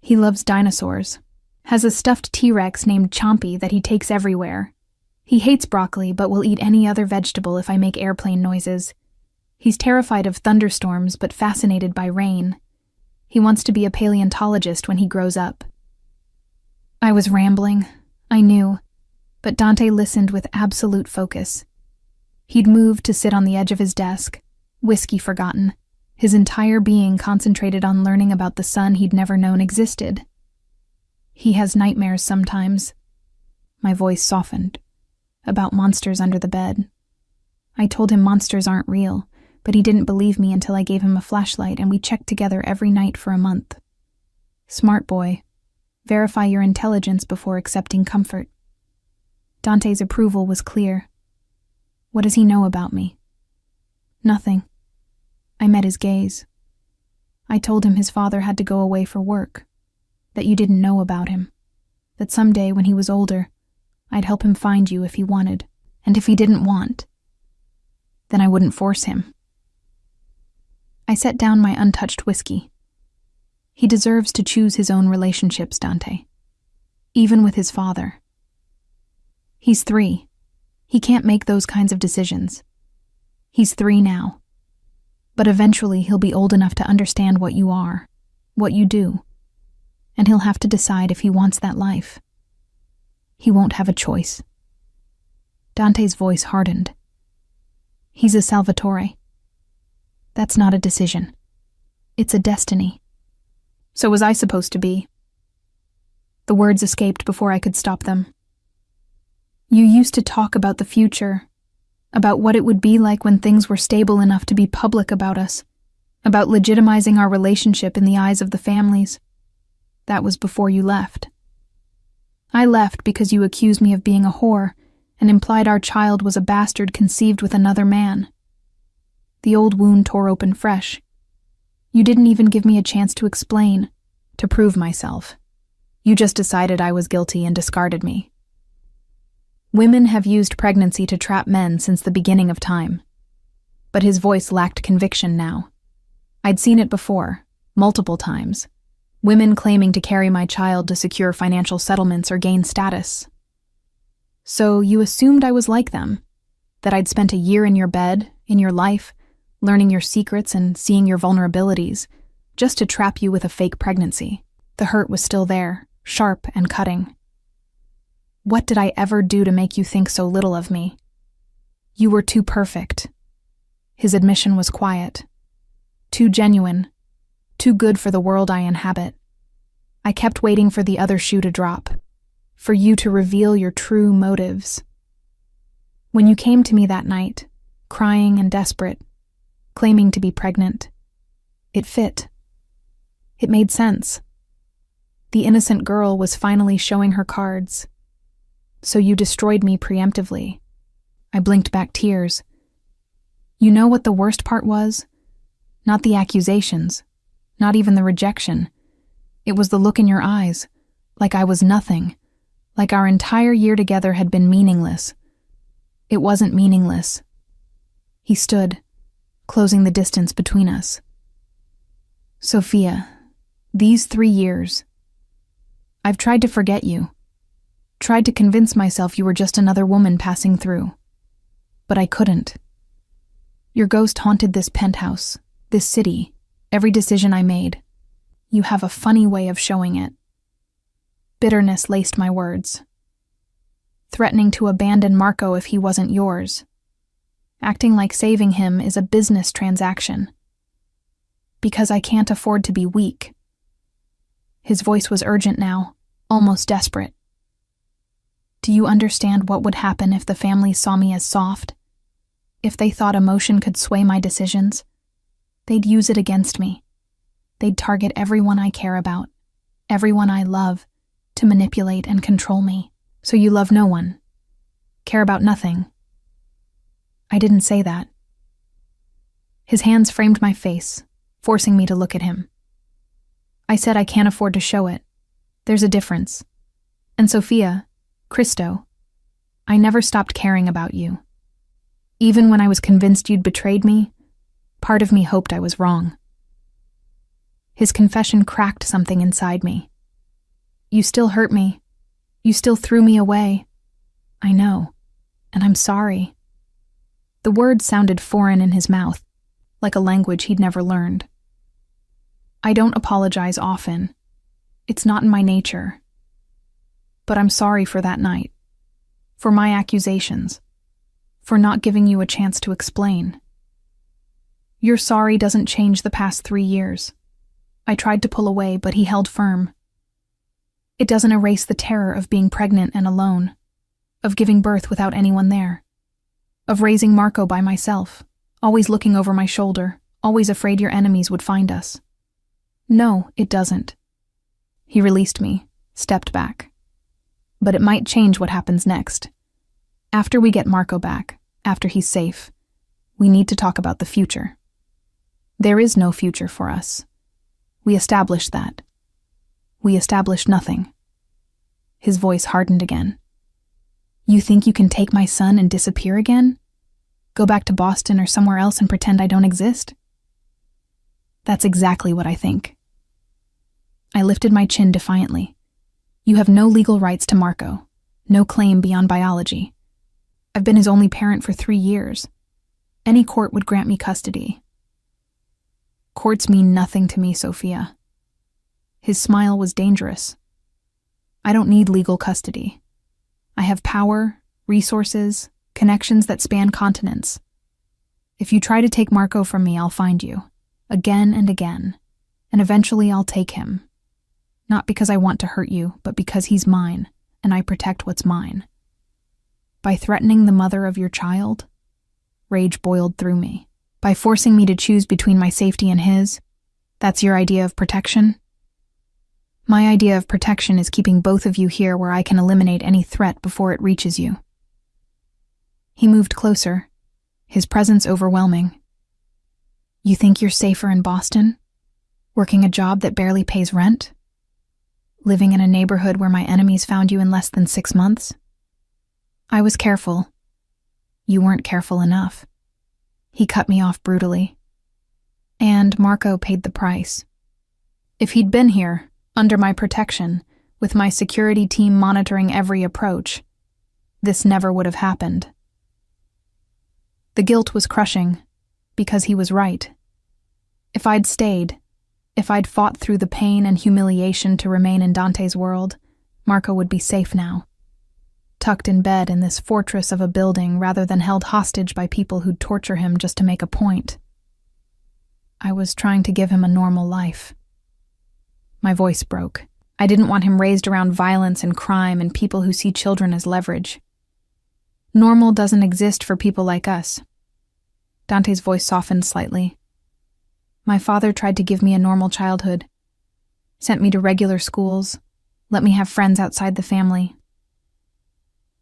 He loves dinosaurs. Has a stuffed T-Rex named Chompy that he takes everywhere. He hates broccoli but will eat any other vegetable if I make airplane noises. He's terrified of thunderstorms but fascinated by rain. He wants to be a paleontologist when he grows up. I was rambling, I knew, but Dante listened with absolute focus. He'd moved to sit on the edge of his desk, whiskey forgotten, his entire being concentrated on learning about the son he'd never known existed. He has nightmares sometimes. My voice softened. About monsters under the bed. I told him monsters aren't real, but he didn't believe me until I gave him a flashlight and we checked together every night for a month. Smart boy. Verify your intelligence before accepting comfort. Dante's approval was clear. What does he know about me? Nothing. I met his gaze. I told him his father had to go away for work, that you didn't know about him, that someday when he was older, I'd help him find you if he wanted, and if he didn't want, then I wouldn't force him. I set down my untouched whiskey. He deserves to choose his own relationships, Dante. Even with his father. He's 3. He can't make those kinds of decisions. He's 3 now. But eventually he'll be old enough to understand what you are, what you do, and he'll have to decide if he wants that life. He won't have a choice. Dante's voice hardened. He's a Salvatore. That's not a decision. It's a destiny. So was I supposed to be? The words escaped before I could stop them. You used to talk about the future, about what it would be like when things were stable enough to be public about us, about legitimizing our relationship in the eyes of the families. That was before you left. I left because you accused me of being a whore and implied our child was a bastard conceived with another man. The old wound tore open fresh. You didn't even give me a chance to explain, to prove myself. You just decided I was guilty and discarded me. Women have used pregnancy to trap men since the beginning of time. But his voice lacked conviction now. I'd seen it before, multiple times. Women claiming to carry my child to secure financial settlements or gain status. So you assumed I was like them, that I'd spent a year in your bed, in your life, learning your secrets and seeing your vulnerabilities, just to trap you with a fake pregnancy. The hurt was still there, sharp and cutting. What did I ever do to make you think so little of me? You were too perfect. His admission was quiet. Too genuine. Too good for the world I inhabit. I kept waiting for the other shoe to drop, for you to reveal your true motives. When you came to me that night, crying and desperate, claiming to be pregnant, it fit. It made sense. The innocent girl was finally showing her cards. So you destroyed me preemptively. I blinked back tears. You know what the worst part was? Not the accusations, not even the rejection. It was the look in your eyes, like I was nothing, like our entire year together had been meaningless. It wasn't meaningless. He stood, closing the distance between us. Sophia, these 3 years, I've tried to forget you. Tried to convince myself you were just another woman passing through. But I couldn't. Your ghost haunted this penthouse, this city, every decision I made. You have a funny way of showing it. Bitterness laced my words. Threatening to abandon Marco if he wasn't yours. Acting like saving him is a business transaction. Because I can't afford to be weak. His voice was urgent now, almost desperate. Do you understand what would happen if the family saw me as soft? If they thought emotion could sway my decisions? They'd use it against me. They'd target everyone I care about, everyone I love, to manipulate and control me. So you love no one, care about nothing. I didn't say that. His hands framed my face, forcing me to look at him. I said I can't afford to show it. There's a difference. And Sophia, Christo, I never stopped caring about you. Even when I was convinced you'd betrayed me, part of me hoped I was wrong. His confession cracked something inside me. You still hurt me. You still threw me away. I know, and I'm sorry. The words sounded foreign in his mouth, like a language he'd never learned. I don't apologize often. It's not in my nature. But I'm sorry for that night. For my accusations. For not giving you a chance to explain. Your sorry doesn't change the past 3 years. I tried to pull away, but he held firm. It doesn't erase the terror of being pregnant and alone, of giving birth without anyone there, of raising Marco by myself, always looking over my shoulder, always afraid your enemies would find us. No, it doesn't. He released me, stepped back. But it might change what happens next. After we get Marco back, after he's safe, we need to talk about the future. There is no future for us. We established that. We established nothing. His voice hardened again. You think you can take my son and disappear again? Go back to Boston or somewhere else and pretend I don't exist? That's exactly what I think. I lifted my chin defiantly. You have no legal rights to Marco, no claim beyond biology. I've been his only parent for 3 years. Any court would grant me custody. Courts mean nothing to me, Sophia. His smile was dangerous. I don't need legal custody. I have power, resources, connections that span continents. If you try to take Marco from me, I'll find you, again and again, and eventually I'll take him. Not because I want to hurt you, but because he's mine, and I protect what's mine. By threatening the mother of your child? Rage boiled through me. By forcing me to choose between my safety and his? That's your idea of protection? My idea of protection is keeping both of you here where I can eliminate any threat before it reaches you. He moved closer, his presence overwhelming. You think you're safer in Boston? Working a job that barely pays rent? Living in a neighborhood where my enemies found you in less than 6 months? I was careful. You weren't careful enough. He cut me off brutally. And Marco paid the price. If he'd been here, under my protection, with my security team monitoring every approach, this never would have happened. The guilt was crushing, because he was right. If I'd stayed, if I'd fought through the pain and humiliation to remain in Dante's world, Marco would be safe now, tucked in bed in this fortress of a building rather than held hostage by people who'd torture him just to make a point. I was trying to give him a normal life. My voice broke. I didn't want him raised around violence and crime and people who see children as leverage. Normal doesn't exist for people like us. Dante's voice softened slightly. My father tried to give me a normal childhood, sent me to regular schools, let me have friends outside the family.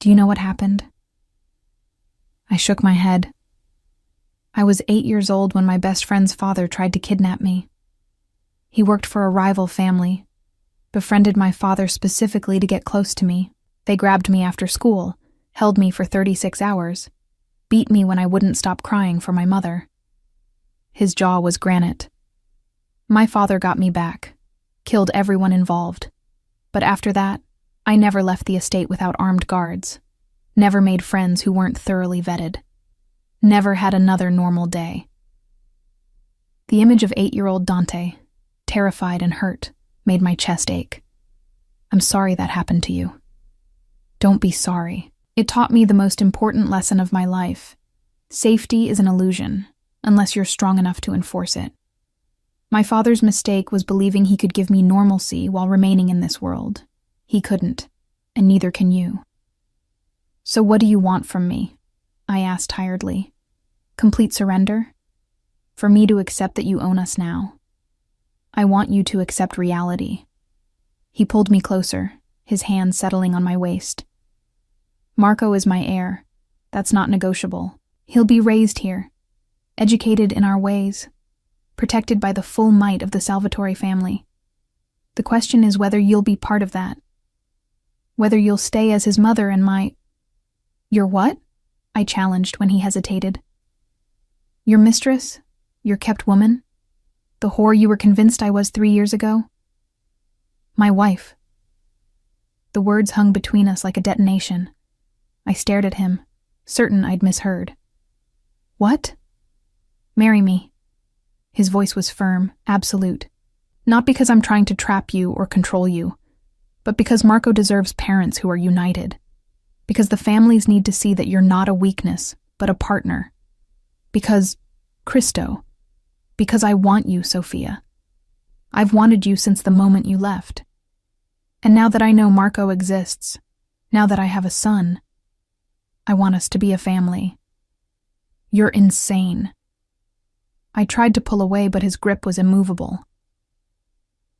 Do you know what happened? I shook my head. I was 8 years old when my best friend's father tried to kidnap me. He worked for a rival family, befriended my father specifically to get close to me. They grabbed me after school, held me for 36 hours, beat me when I wouldn't stop crying for my mother. His jaw was granite. My father got me back, killed everyone involved. But after that, I never left the estate without armed guards, never made friends who weren't thoroughly vetted, never had another normal day. The image of 8-year-old Dante, terrified and hurt, made my chest ache. I'm sorry that happened to you. Don't be sorry. It taught me the most important lesson of my life. Safety is an illusion, unless you're strong enough to enforce it. My father's mistake was believing he could give me normalcy while remaining in this world. He couldn't, and neither can you. So what do you want from me? I asked tiredly. Complete surrender? For me to accept that you own us now? I want you to accept reality. He pulled me closer, his hand settling on my waist. Marco is my heir. That's not negotiable. He'll be raised here, educated in our ways, protected by the full might of the Salvatore family. The question is whether you'll be part of that. Whether you'll stay as his mother and my... Your what? I challenged when he hesitated. Your mistress? Your kept woman? The whore you were convinced I was 3 years ago? My wife. The words hung between us like a detonation. I stared at him, certain I'd misheard. What? Marry me. His voice was firm, absolute. Not because I'm trying to trap you or control you, but because Marco deserves parents who are united. Because the families need to see that you're not a weakness, but a partner. Because, Cristo, because I want you, Sophia. I've wanted you since the moment you left. And now that I know Marco exists, now that I have a son, I want us to be a family. You're insane. I tried to pull away, but his grip was immovable.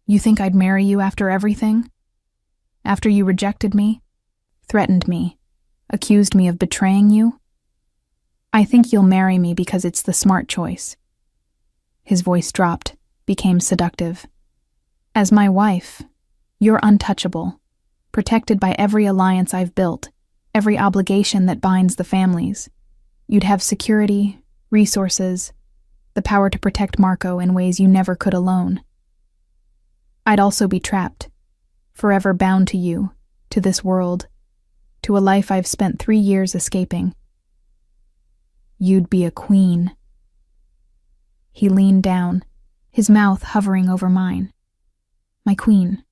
You think I'd marry you after everything? After you rejected me, threatened me, accused me of betraying you? I think you'll marry me because it's the smart choice. His voice dropped, became seductive. As my wife, you're untouchable, protected by every alliance I've built, every obligation that binds the families. You'd have security, resources, the power to protect Marco in ways you never could alone. I'd also be trapped, forever bound to you, to this world, to a life I've spent 3 years escaping. You'd be a queen. He leaned down, his mouth hovering over mine. My queen,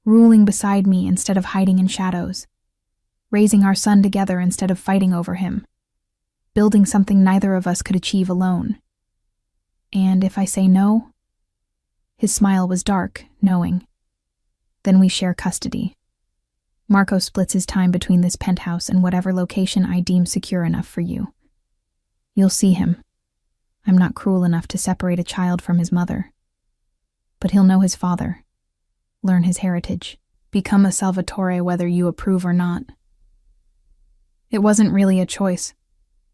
ruling beside me instead of hiding in shadows, raising our son together instead of fighting over him, building something neither of us could achieve alone. And if I say no? His smile was dark, knowing. Then we share custody. Marco splits his time between this penthouse and whatever location I deem secure enough for you. You'll see him. I'm not cruel enough to separate a child from his mother. But he'll know his father, learn his heritage, become a Salvatore whether you approve or not. It wasn't really a choice.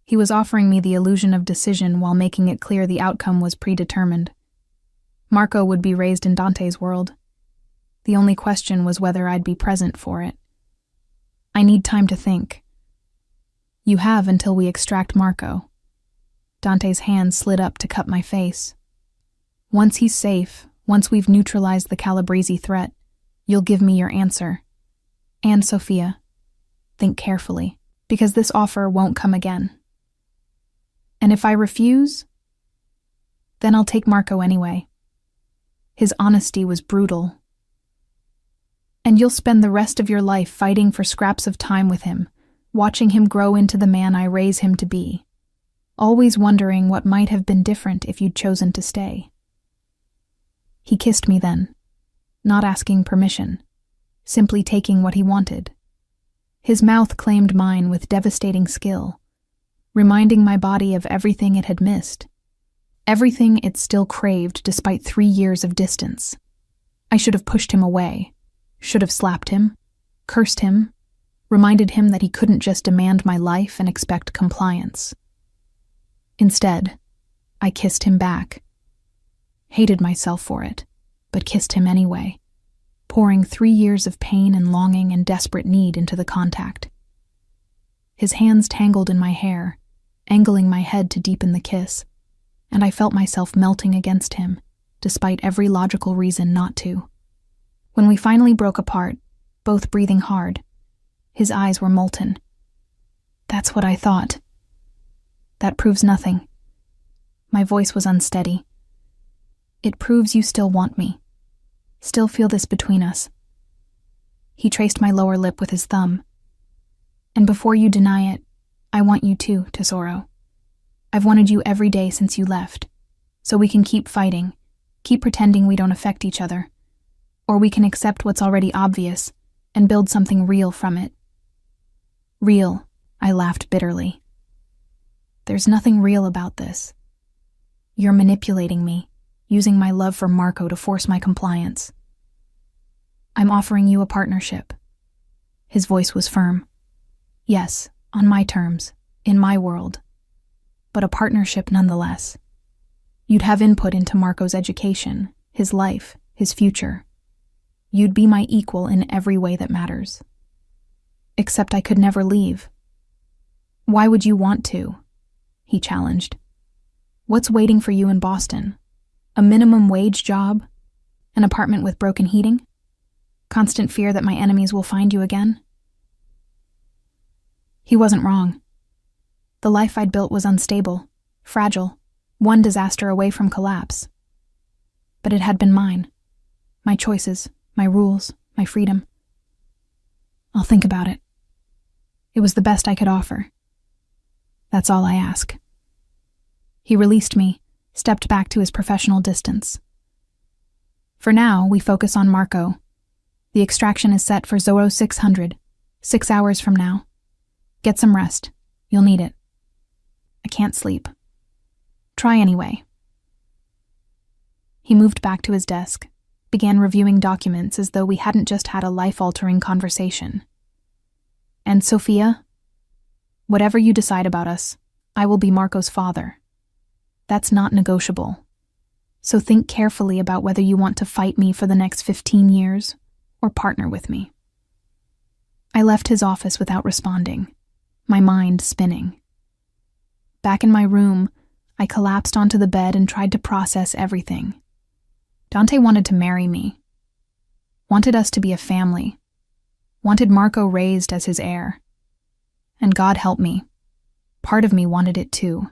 He was offering me the illusion of decision while making it clear the outcome was predetermined. Marco would be raised in Dante's world. The only question was whether I'd be present for it. I need time to think. You have until we extract Marco. Dante's hand slid up to cut my face. Once he's safe, once we've neutralized the Calabrese threat, you'll give me your answer. And Sophia, think carefully, because this offer won't come again. And if I refuse, then I'll take Marco anyway. His honesty was brutal. And you'll spend the rest of your life fighting for scraps of time with him, watching him grow into the man I raise him to be, always wondering what might have been different if you'd chosen to stay. He kissed me then, not asking permission, simply taking what he wanted. His mouth claimed mine with devastating skill, reminding my body of everything it had missed, everything it still craved despite 3 years of distance. I should have pushed him away, should have slapped him, cursed him, reminded him that he couldn't just demand my life and expect compliance. Instead, I kissed him back. Hated myself for it, but kissed him anyway, pouring 3 years of pain and longing and desperate need into the contact. His hands tangled in my hair, angling my head to deepen the kiss, and I felt myself melting against him, despite every logical reason not to. When we finally broke apart, both breathing hard, his eyes were molten. That's what I thought. That proves nothing. My voice was unsteady. It proves you still want me. Still feel this between us. He traced my lower lip with his thumb. And before you deny it, I want you too, Tesoro. I've wanted you every day since you left, so we can keep fighting, keep pretending we don't affect each other, or we can accept what's already obvious and build something real from it. Real, I laughed bitterly. There's nothing real about this. You're manipulating me, using my love for Marco to force my compliance. I'm offering you a partnership. His voice was firm. Yes, on my terms, in my world. But a partnership nonetheless. You'd have input into Marco's education, his life, his future. You'd be my equal in every way that matters. Except I could never leave. Why would you want to? He challenged. What's waiting for you in Boston? A minimum wage job? An apartment with broken heating? Constant fear that my enemies will find you again? He wasn't wrong. The life I'd built was unstable, fragile, one disaster away from collapse. But it had been mine, my choices, my rules, my freedom. I'll think about it. It was the best I could offer. That's all I ask. He released me, stepped back to his professional distance. For now, we focus on Marco. The extraction is set for 0600, 6 hours from now. Get some rest. You'll need it. I can't sleep. Try anyway. He moved back to his desk, began reviewing documents as though we hadn't just had a life-altering conversation. And Sophia, whatever you decide about us, I will be Marco's father. That's not negotiable. So think carefully about whether you want to fight me for the next 15 years or partner with me. I left his office without responding, my mind spinning. Back in my room, I collapsed onto the bed and tried to process everything. Dante wanted to marry me, wanted us to be a family, wanted Marco raised as his heir. And God help me, part of me wanted it too.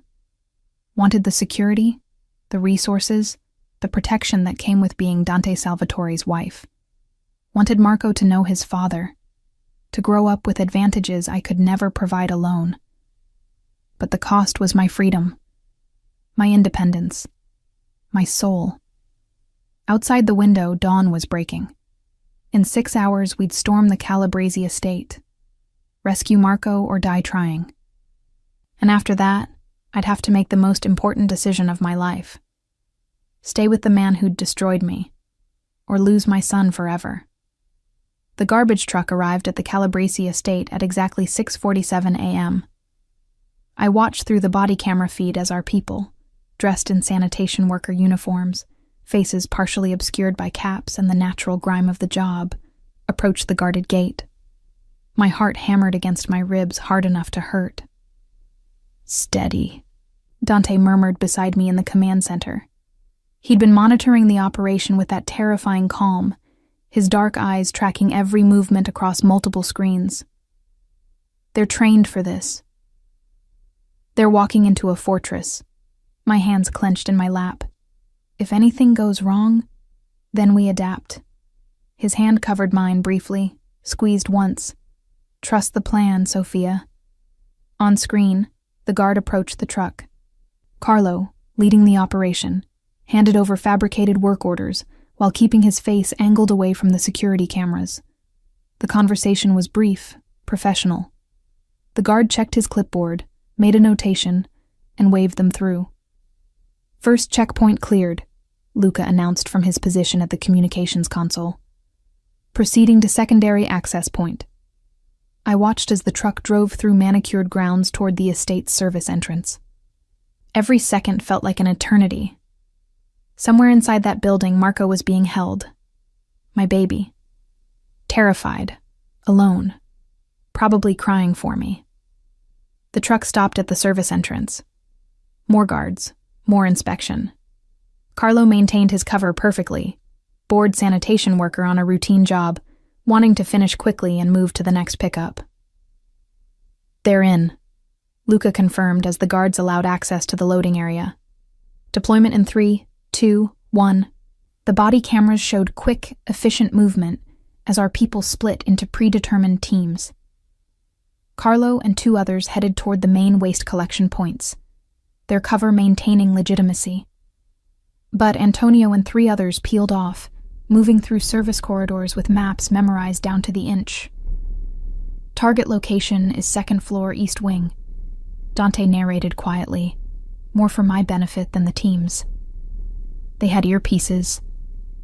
Wanted the security, the resources, the protection that came with being Dante Salvatore's wife. Wanted Marco to know his father, to grow up with advantages I could never provide alone. But the cost was my freedom, my independence, my soul. Outside the window, dawn was breaking. In 6 hours, we'd storm the Calabrese estate, rescue Marco or die trying. And after that, I'd have to make the most important decision of my life. Stay with the man who'd destroyed me, or lose my son forever. The garbage truck arrived at the Calabrese estate at exactly 6:47 a.m. I watched through the body camera feed as our people, dressed in sanitation worker uniforms, faces partially obscured by caps and the natural grime of the job, approached the guarded gate. My heart hammered against my ribs hard enough to hurt. "Steady," Dante murmured beside me in the command center. He'd been monitoring the operation with that terrifying calm, his dark eyes tracking every movement across multiple screens. They're trained for this. They're walking into a fortress, my hands clenched in my lap. If anything goes wrong, then we adapt. His hand covered mine briefly, squeezed once. Trust the plan, Sophia. On screen, the guard approached the truck. Carlo, leading the operation, handed over fabricated work orders while keeping his face angled away from the security cameras. The conversation was brief, professional. The guard checked his clipboard, made a notation, and waved them through. "First checkpoint cleared," Luca announced from his position at the communications console. "Proceeding to secondary access point." I watched as the truck drove through manicured grounds toward the estate's service entrance. Every second felt like an eternity. Somewhere inside that building, Marco was being held. My baby. Terrified. Alone. Probably crying for me. The truck stopped at the service entrance. More guards. More inspection. Carlo maintained his cover perfectly. Bored sanitation worker on a routine job, wanting to finish quickly and move to the next pickup. "They're in," Luca confirmed as the guards allowed access to the loading area. Deployment in 3, 2, 1. The body cameras showed quick, efficient movement as our people split into predetermined teams. Carlo and 2 others headed toward the main waste collection points, their cover maintaining legitimacy. But Antonio and 3 others peeled off, moving through service corridors with maps memorized down to the inch. "Target location is 2nd floor east wing," Dante narrated quietly, more for my benefit than the team's. They had earpieces.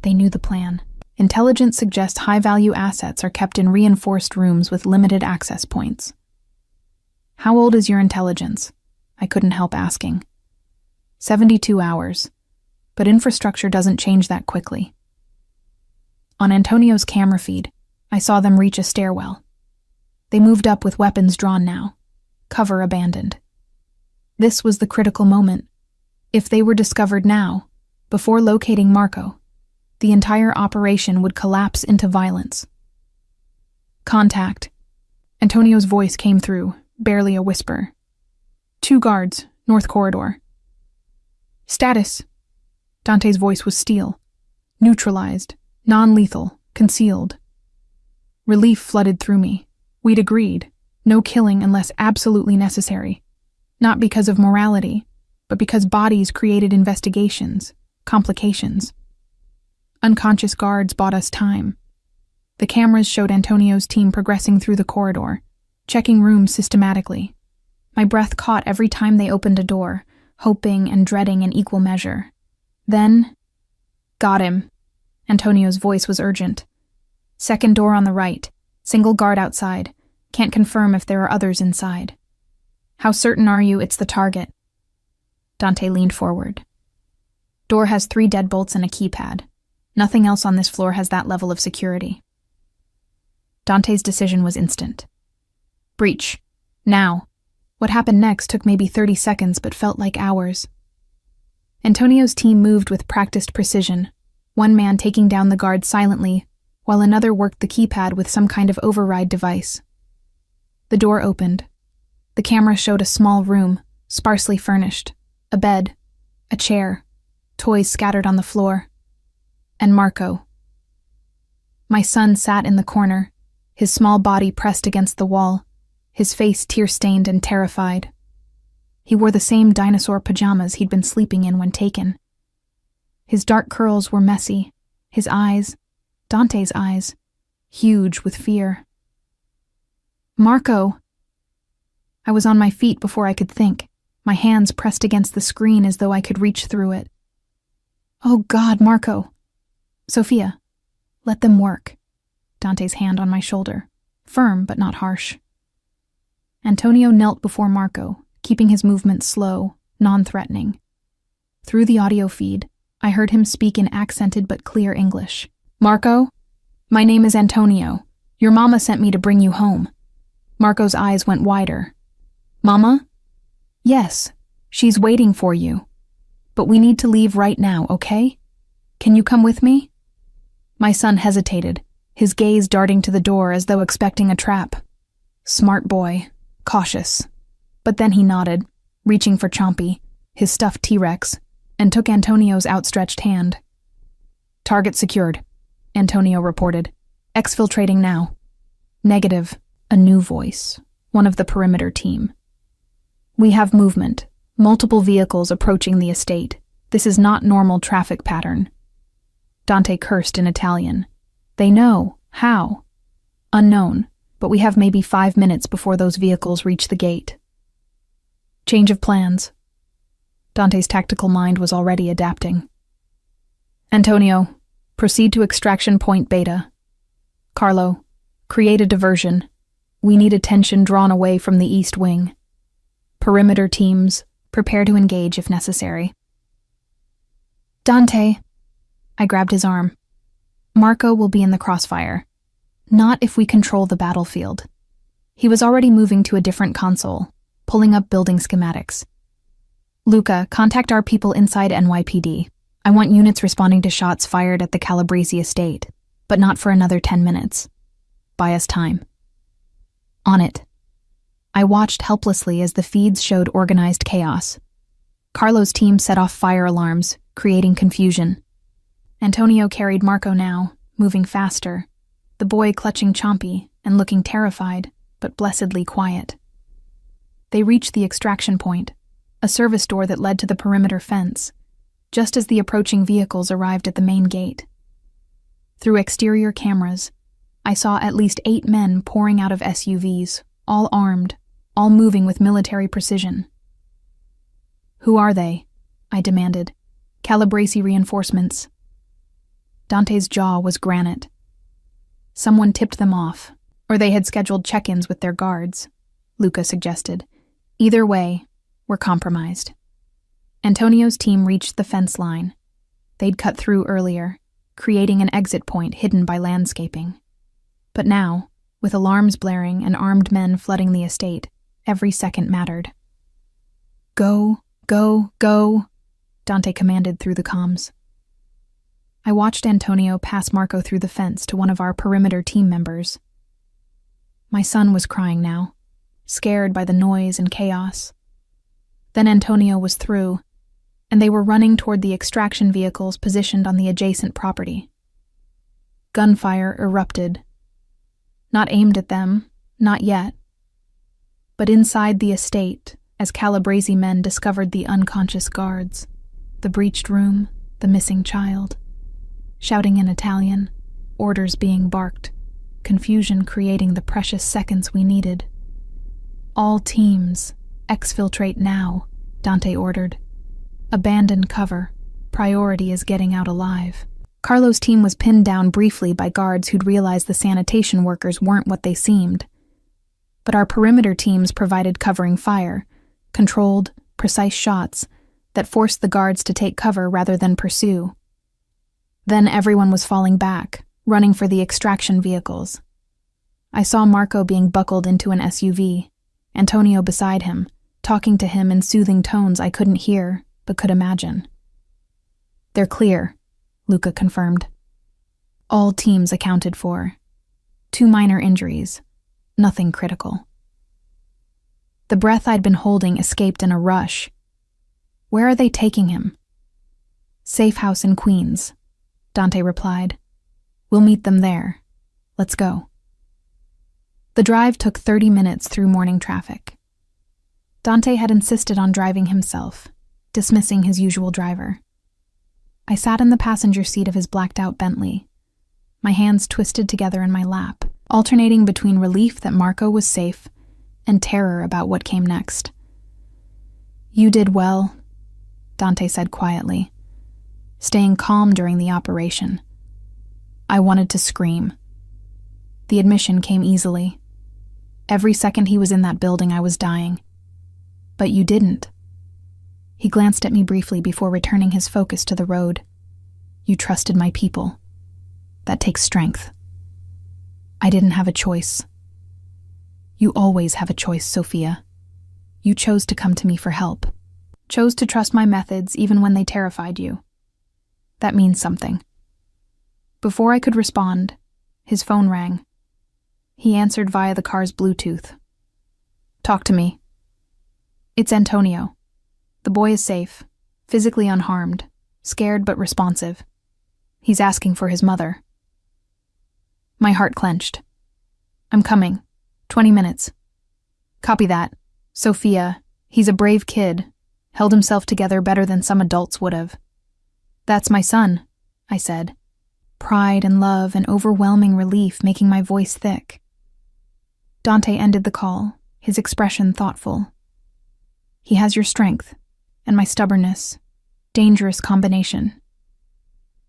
They knew the plan. Intelligence suggests high-value assets are kept in reinforced rooms with limited access points. "How old is your intelligence?" I couldn't help asking. 72 hours, but infrastructure doesn't change that quickly. On Antonio's camera feed, I saw them reach a stairwell. They moved up with weapons drawn now, cover abandoned. This was the critical moment. If they were discovered now, before locating Marco, the entire operation would collapse into violence. "Contact." Antonio's voice came through, barely a whisper. 2 guards, north corridor. "Status." Dante's voice was steel. "Neutralized. Non-lethal, concealed. Relief flooded through me. We'd agreed. No killing unless absolutely necessary. Not because of morality, but because bodies created investigations, complications. Unconscious guards bought us time. The cameras showed Antonio's team progressing through the corridor, checking rooms systematically. My breath caught every time they opened a door, hoping and dreading in equal measure. Then, got him. Antonio's voice was urgent. Second door on the right, single guard outside. Can't confirm if there are others inside. How certain are you it's the target? Dante leaned forward. Door has 3 deadbolts and a keypad. Nothing else on this floor has that level of security. Dante's decision was instant. Breach. Now. What happened next took maybe 30 seconds but felt like hours. Antonio's team moved with practiced precision, one man taking down the guard silently, while another worked the keypad with some kind of override device. The door opened. The camera showed a small room, sparsely furnished, a bed, a chair, toys scattered on the floor, and Marco. My son sat in the corner, his small body pressed against the wall, his face tear-stained and terrified. He wore the same dinosaur pajamas he'd been sleeping in when taken. His dark curls were messy, his eyes, Dante's eyes, huge with fear. Marco! I was on my feet before I could think, my hands pressed against the screen as though I could reach through it. Oh God, Marco! Sophia, let them work. Dante's hand on my shoulder, firm but not harsh. Antonio knelt before Marco, keeping his movements slow, non-threatening. Through the audio feed, I heard him speak in accented but clear English. Marco, my name is Antonio. Your mama sent me to bring you home. Marco's eyes went wider. Mama? Yes, she's waiting for you. But we need to leave right now, okay? Can you come with me? My son hesitated, his gaze darting to the door as though expecting a trap. Smart boy, cautious. But then he nodded, reaching for Chompy, his stuffed T-Rex, and took Antonio's outstretched hand. Target secured, Antonio reported. Exfiltrating now. Negative, a new voice, one of the perimeter team. We have movement, multiple vehicles approaching the estate. This is not normal traffic pattern. Dante cursed in Italian. They know. How? Unknown, but we have maybe 5 minutes before those vehicles reach the gate. Change of plans. Dante's tactical mind was already adapting. Antonio, proceed to extraction point Beta. Carlo, create a diversion. We need attention drawn away from the east wing. Perimeter teams, prepare to engage if necessary. Dante. I grabbed his arm. Marco will be in the crossfire. Not if we control the battlefield. He was already moving to a different console, pulling up building schematics. Luca, contact our people inside NYPD. I want units responding to shots fired at the Calabrese estate, but not for another 10 minutes. Buy us time. On it. I watched helplessly as the feeds showed organized chaos. Carlo's team set off fire alarms, creating confusion. Antonio carried Marco now, moving faster, the boy clutching Chompy and looking terrified, but blessedly quiet. They reached the extraction point, a service door that led to the perimeter fence, just as the approaching vehicles arrived at the main gate. Through exterior cameras, I saw at least 8 men pouring out of SUVs, all armed, all moving with military precision. Who are they? I demanded. Calabrese reinforcements. Dante's jaw was granite. Someone tipped them off, or they had scheduled check-ins with their guards, Luca suggested. Either way, we're compromised. Antonio's team reached the fence line. They'd cut through earlier, creating an exit point hidden by landscaping. But now, with alarms blaring and armed men flooding the estate, every second mattered. Go, go, go, Dante commanded through the comms. I watched Antonio pass Marco through the fence to one of our perimeter team members. My son was crying now, scared by the noise and chaos. Then Antonio was through, and they were running toward the extraction vehicles positioned on the adjacent property. Gunfire erupted. Not aimed at them, not yet. But inside the estate, as Calabrese men discovered the unconscious guards, the breached room, the missing child. Shouting in Italian, orders being barked, confusion creating the precious seconds we needed. All teams, exfiltrate now, Dante ordered. Abandon cover. Priority is getting out alive. Carlo's team was pinned down briefly by guards who'd realized the sanitation workers weren't what they seemed. But our perimeter teams provided covering fire, controlled, precise shots that forced the guards to take cover rather than pursue. Then everyone was falling back, running for the extraction vehicles. I saw Marco being buckled into an SUV, Antonio beside him, talking to him in soothing tones I couldn't hear, but could imagine. "They're clear," Luca confirmed. "All teams accounted for. 2 minor injuries, nothing critical." The breath I'd been holding escaped in a rush. "Where are they taking him?" "Safe house in Queens," Dante replied. "We'll meet them there. Let's go." The drive took 30 minutes through morning traffic. Dante had insisted on driving himself, dismissing his usual driver. I sat in the passenger seat of his blacked-out Bentley, my hands twisted together in my lap, alternating between relief that Marco was safe and terror about what came next. "You did well," Dante said quietly, staying calm during the operation. I wanted to scream. The admission came easily. Every second he was in that building, I was dying. "But you didn't." He glanced at me briefly before returning his focus to the road. "You trusted my people. That takes strength." "I didn't have a choice." "You always have a choice, Sophia. You chose to come to me for help. Chose to trust my methods even when they terrified you. That means something." Before I could respond, his phone rang. He answered via the car's Bluetooth. "Talk to me." "It's Antonio. The boy is safe, physically unharmed, scared but responsive. He's asking for his mother." My heart clenched. "I'm coming. 20 minutes." "Copy that. Sophia, he's a brave kid, held himself together better than some adults would have." "That's my son," I said, pride and love and overwhelming relief making my voice thick. Dante ended the call, his expression thoughtful. "He has your strength, and my stubbornness. Dangerous combination.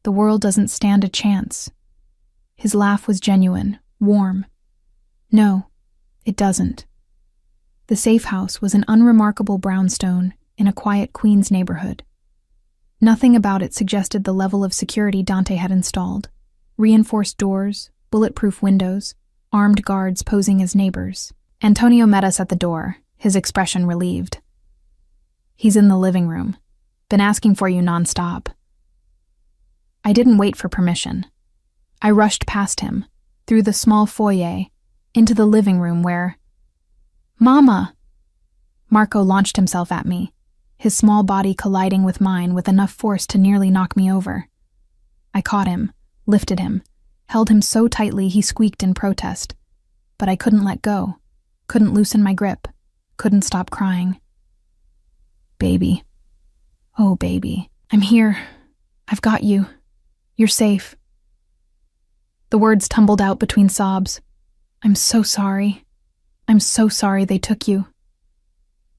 The world doesn't stand a chance." His laugh was genuine, warm. "No, it doesn't." The safe house was an unremarkable brownstone in a quiet Queens neighborhood. Nothing about it suggested the level of security Dante had installed. Reinforced doors, bulletproof windows, armed guards posing as neighbors. Antonio met us at the door, his expression relieved. "He's in the living room. Been asking for you nonstop." I didn't wait for permission. I rushed past him, through the small foyer, into the living room where... "Mama!" Marco launched himself at me, his small body colliding with mine with enough force to nearly knock me over. I caught him, lifted him, held him so tightly he squeaked in protest. But I couldn't let go, couldn't loosen my grip, couldn't stop crying. "Baby. Oh, baby. I'm here. I've got you. You're safe." The words tumbled out between sobs. "I'm so sorry. I'm so sorry they took you.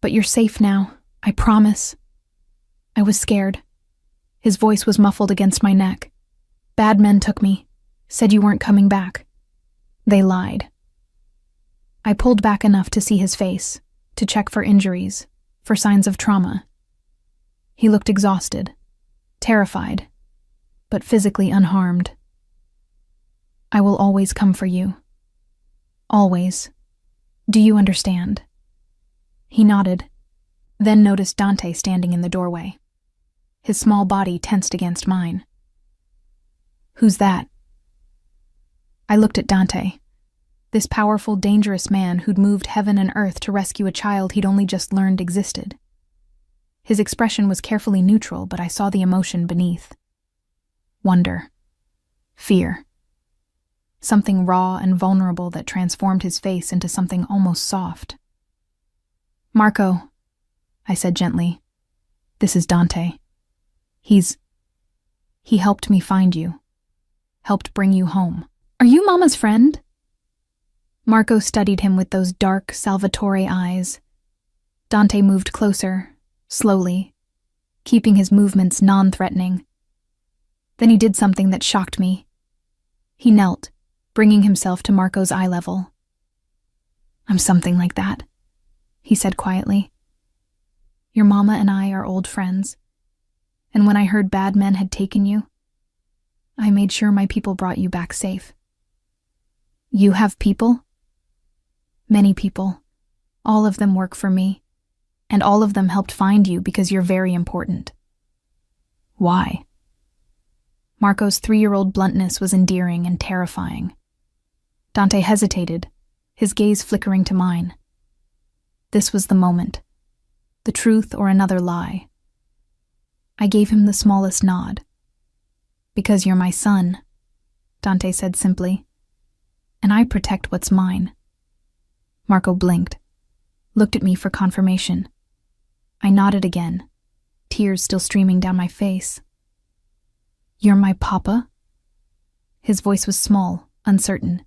But you're safe now, I promise." I was scared. His voice was muffled against my neck. "Bad men took me. Said you weren't coming back. They lied." I pulled back enough to see his face, to check for injuries, for signs of trauma. He looked exhausted, terrified, but physically unharmed. "I will always come for you. Always. Do you understand?" He nodded, then noticed Dante standing in the doorway. His small body tensed against mine. "Who's that?" I looked at Dante, this powerful, dangerous man who'd moved heaven and earth to rescue a child he'd only just learned existed. His expression was carefully neutral, but I saw the emotion beneath. Wonder. Fear. something raw and vulnerable that transformed his face into something almost soft. "Marco," I said gently, "this is Dante. He helped me find you, helped bring you home." "Are you Mama's friend?" Marco studied him with those dark Salvatore eyes. Dante moved closer, slowly, keeping his movements non-threatening. Then he did something that shocked me. He knelt, bringing himself to Marco's eye level. "I'm something like that," he said quietly. "Your mama and I are old friends, and when I heard bad men had taken you, I made sure my people brought you back safe." "You have people?" "Many people. All of them work for me, and all of them helped find you because you're very important." "Why?" Marco's 3-year-old bluntness was endearing and terrifying. Dante hesitated, his gaze flickering to mine. This was the moment. The truth or another lie. I gave him the smallest nod. "Because you're my son," Dante said simply, "and I protect what's mine." Marco blinked, looked at me for confirmation. I nodded again, tears still streaming down my face. "You're my papa?" His voice was small, uncertain.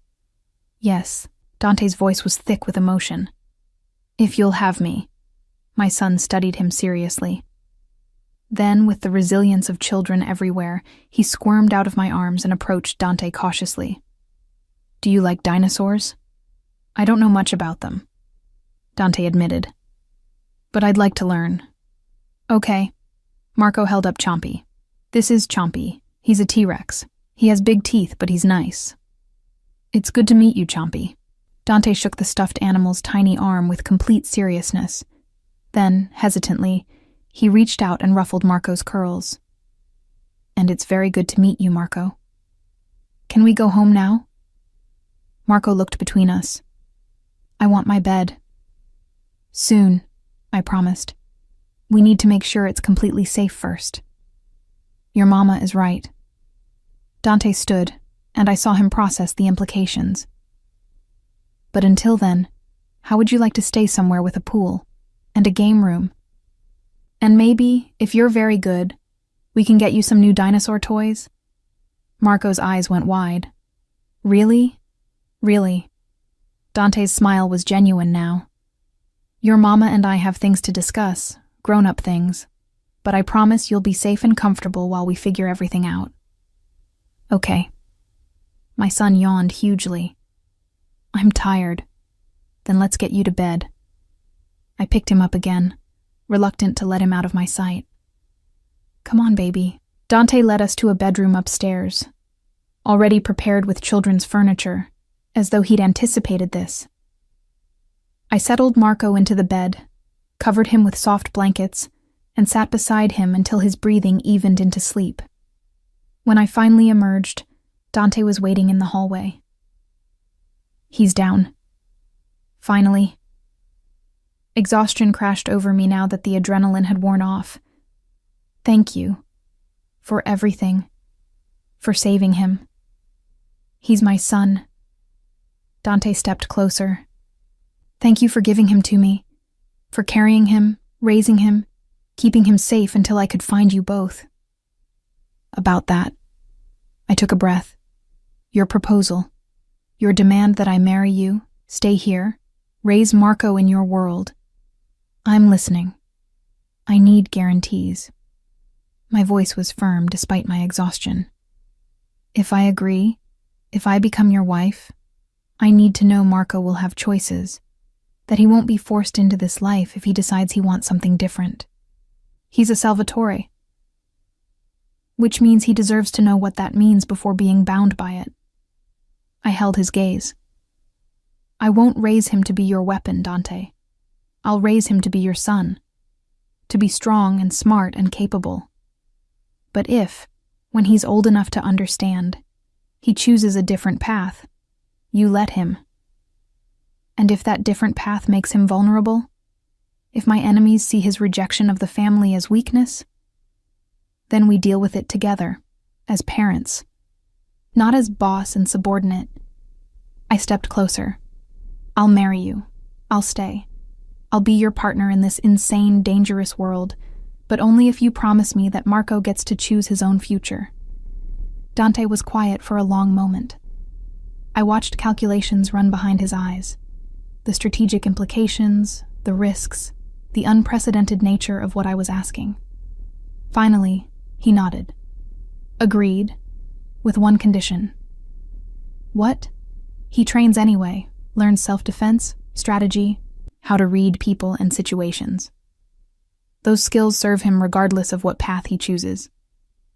"Yes," Dante's voice was thick with emotion. "If you'll have me." My son studied him seriously. Then, with the resilience of children everywhere, he squirmed out of my arms and approached Dante cautiously. "Do you like dinosaurs?" "I don't know much about them," Dante admitted. "But I'd like to learn." "Okay." Marco held up Chompy. "This is Chompy. He's a T-Rex. He has big teeth, but he's nice." "It's good to meet you, Chompy." Dante shook the stuffed animal's tiny arm with complete seriousness. Then, hesitantly, he reached out and ruffled Marco's curls. "And it's very good to meet you, Marco. Can we go home now?" Marco looked between us. "I want my bed." "Soon," I promised. "We need to make sure it's completely safe first." "Your mama is right." Dante stood, and I saw him process the implications. "But until then, how would you like to stay somewhere with a pool and a game room? And maybe, if you're very good, we can get you some new dinosaur toys?" Marco's eyes went wide. "Really? Really?" Dante's smile was genuine now. "Your mama and I have things to discuss, grown-up things, but I promise you'll be safe and comfortable while we figure everything out." "Okay." My son yawned hugely. "I'm tired. Then let's get you to bed." I picked him up again, reluctant to let him out of my sight. "Come on, baby." Dante led us to a bedroom upstairs, already prepared with children's furniture, as though he'd anticipated this. I settled Marco into the bed, covered him with soft blankets, and sat beside him until his breathing evened into sleep. When I finally emerged, Dante was waiting in the hallway. "He's down." Finally. Exhaustion crashed over me now that the adrenaline had worn off. "Thank you. For everything. For saving him. He's my son." Dante stepped closer. "Thank you for giving him to me. For carrying him, raising him, keeping him safe until I could find you both." "About that." I took a breath. "Your proposal. Your demand that I marry you, stay here, raise Marco in your world. I'm listening. I need guarantees." My voice was firm despite my exhaustion. "If I agree, if I become your wife, I need to know Marco will have choices, that he won't be forced into this life if he decides he wants something different. He's a Salvatore, which means he deserves to know what that means before being bound by it." I held his gaze. "I won't raise him to be your weapon, Dante. I'll raise him to be your son, to be strong and smart and capable. But if, when he's old enough to understand, he chooses a different path, you let him. And if that different path makes him vulnerable, if my enemies see his rejection of the family as weakness, then we deal with it together, as parents, not as boss and subordinate, I stepped closer. I'll marry you. I'll stay. I'll be your partner in this insane, dangerous world, but only if you promise me that Marco gets to choose his own future. Dante was quiet for a long moment. I watched calculations run behind his eyes. The strategic implications, the risks, the unprecedented nature of what I was asking. Finally, he nodded. Agreed, with one condition. What? He trains anyway, learns self-defense, strategy, how to read people and situations. Those skills serve him regardless of what path he chooses.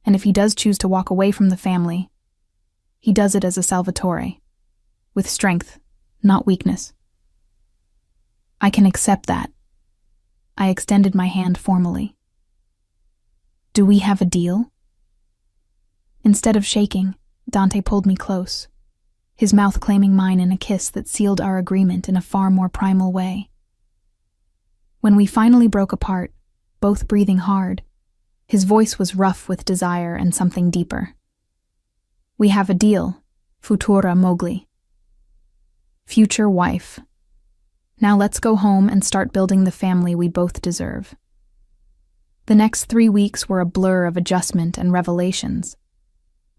And if he does choose to walk away from the family, he does it as a Salvatore, with strength, not weakness. I can accept that. I extended my hand formally. Do we have a deal? Instead of shaking, Dante pulled me close, his mouth claiming mine in a kiss that sealed our agreement in a far more primal way. When we finally broke apart, both breathing hard, his voice was rough with desire and something deeper. We have a deal, futura moglie. Future wife. Now let's go home and start building the family we both deserve. The next 3 weeks were a blur of adjustment and revelations.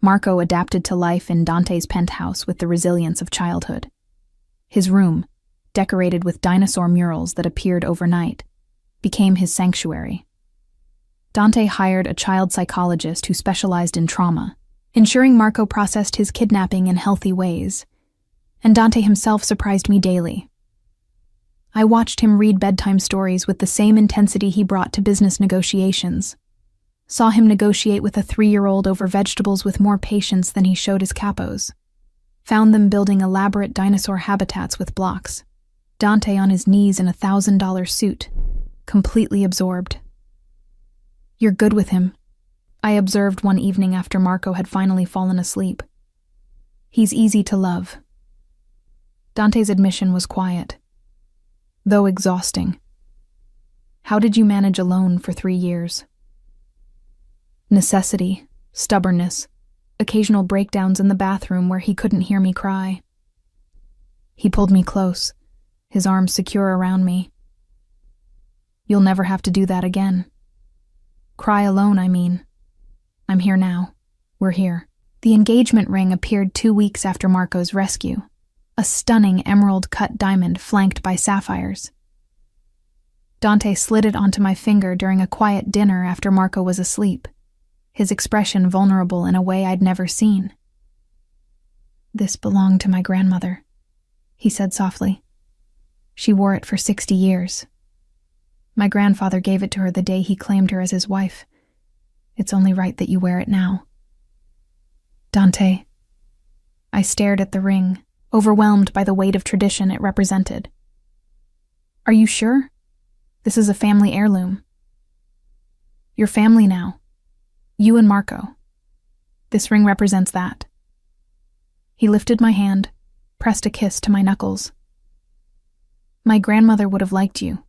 Marco adapted to life in Dante's penthouse with the resilience of childhood. His room, decorated with dinosaur murals that appeared overnight, became his sanctuary. Dante hired a child psychologist who specialized in trauma, ensuring Marco processed his kidnapping in healthy ways. And Dante himself surprised me daily. I watched him read bedtime stories with the same intensity he brought to business negotiations. Saw him negotiate with a 3-year-old over vegetables with more patience than he showed his capos. Found them building elaborate dinosaur habitats with blocks. Dante on his knees in a $1,000 suit, completely absorbed. You're good with him, I observed one evening after Marco had finally fallen asleep. He's easy to love. Dante's admission was quiet, though exhausting. How did you manage alone for 3 years? Necessity, stubbornness, occasional breakdowns in the bathroom where he couldn't hear me cry. He pulled me close, his arms secure around me. You'll never have to do that again. Cry alone, I mean. I'm here now. We're here. The engagement ring appeared 2 weeks after Marco's rescue. A stunning emerald-cut diamond flanked by sapphires. Dante slid it onto my finger during a quiet dinner after Marco was asleep, his expression vulnerable in a way I'd never seen. This belonged to my grandmother, he said softly. She wore it for 60 years. My grandfather gave it to her the day he claimed her as his wife. It's only right that you wear it now. Dante. I stared at the ring, overwhelmed by the weight of tradition it represented. Are you sure? This is a family heirloom. You're family now. You and Marco. This ring represents that. He lifted my hand, pressed a kiss to my knuckles. My grandmother would have liked you.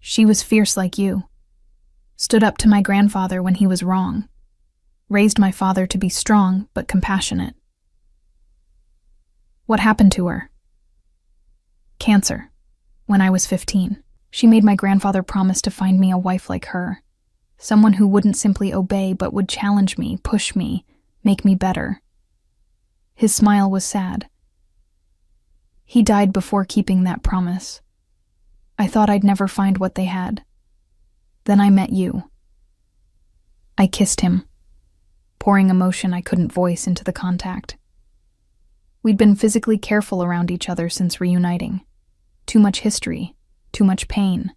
She was fierce like you. Stood up to my grandfather when he was wrong. Raised my father to be strong but compassionate. What happened to her? Cancer. When I was 15, she made my grandfather promise to find me a wife like her. Someone who wouldn't simply obey but would challenge me, push me, make me better. His smile was sad. He died before keeping that promise. I thought I'd never find what they had. Then I met you. I kissed him, pouring emotion I couldn't voice into the contact. We'd been physically careful around each other since reuniting. Too much history, too much pain.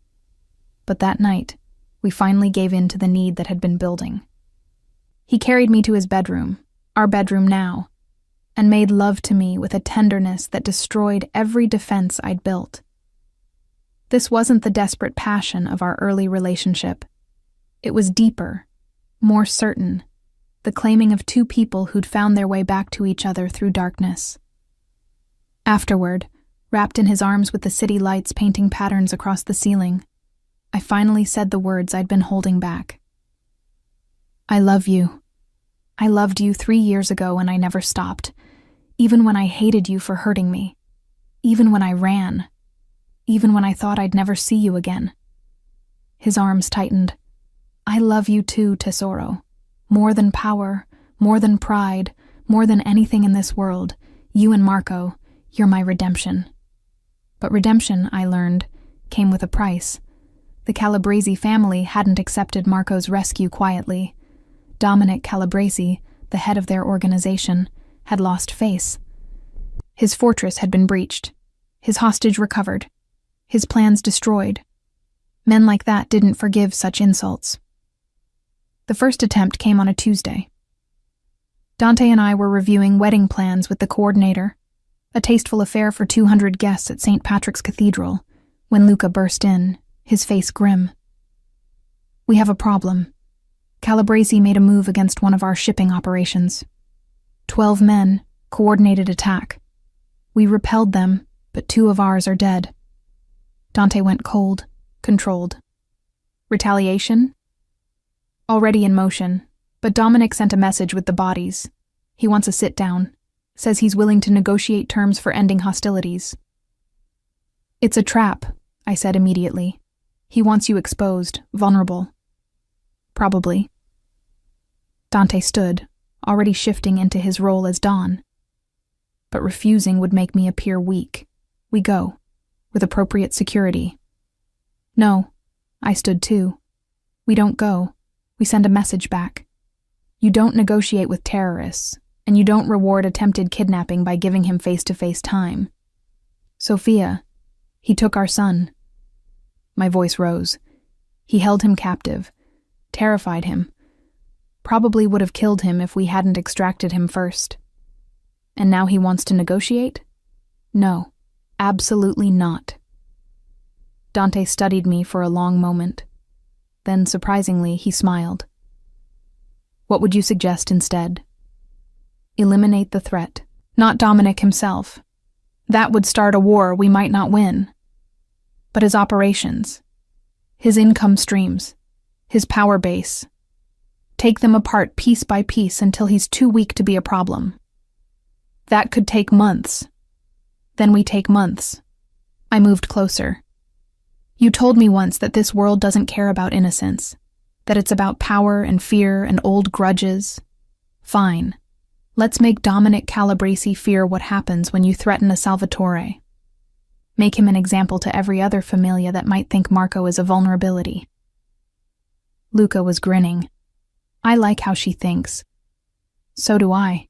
But that night, we finally gave in to the need that had been building. He carried me to his bedroom, our bedroom now, and made love to me with a tenderness that destroyed every defense I'd built. This wasn't the desperate passion of our early relationship. It was deeper, more certain, the claiming of two people who'd found their way back to each other through darkness. Afterward, wrapped in his arms with the city lights painting patterns across the ceiling, I finally said the words I'd been holding back. I love you. I loved you 3 years ago and I never stopped, Even when I hated you for hurting me. Even when I ran. Even when I thought I'd never see you again. His arms tightened. I love you too, Tesoro. More than power, more than pride, more than anything in this world. You and Marco, you're my redemption. But redemption, I learned, came with a price. The Calabresi family hadn't accepted Marco's rescue quietly. Dominic Calabresi, the head of their organization, had lost face. His fortress had been breached. His hostage recovered. His plans destroyed. Men like that didn't forgive such insults. The first attempt came on a Tuesday. Dante and I were reviewing wedding plans with the coordinator, a tasteful affair for 200 guests at St. Patrick's Cathedral, when Luca burst in, his face grim. We have a problem. Calabresi made a move against one of our shipping operations. 12 men, coordinated attack. We repelled them, but 2 of ours are dead. Dante went cold, controlled. Retaliation? Already in motion, but Dominic sent a message with the bodies. He wants a sit-down. Says he's willing to negotiate terms for ending hostilities. It's a trap, I said immediately. He wants you exposed, vulnerable. Probably. Dante stood, already shifting into his role as Don. But refusing would make me appear weak. We go, with appropriate security. No, I stood too. We don't go. We send a message back. You don't negotiate with terrorists. And you don't reward attempted kidnapping by giving him face-to-face time. Sophia, he took our son. My voice rose. He held him captive, terrified him. Probably would have killed him if we hadn't extracted him first. And now he wants to negotiate? No, absolutely not. Dante studied me for a long moment. Then, surprisingly, he smiled. What would you suggest instead? Eliminate the threat, not Dominic himself. That would start a war we might not win. But his operations, his income streams, his power base. Take them apart piece by piece until he's too weak to be a problem. That could take months. Then we take months. I moved closer. You told me once that this world doesn't care about innocence, that it's about power and fear and old grudges. Fine. Let's make Dominic Calabresi fear what happens when you threaten a Salvatore. Make him an example to every other familia that might think Marco is a vulnerability. Luca was grinning. I like how she thinks. So do I.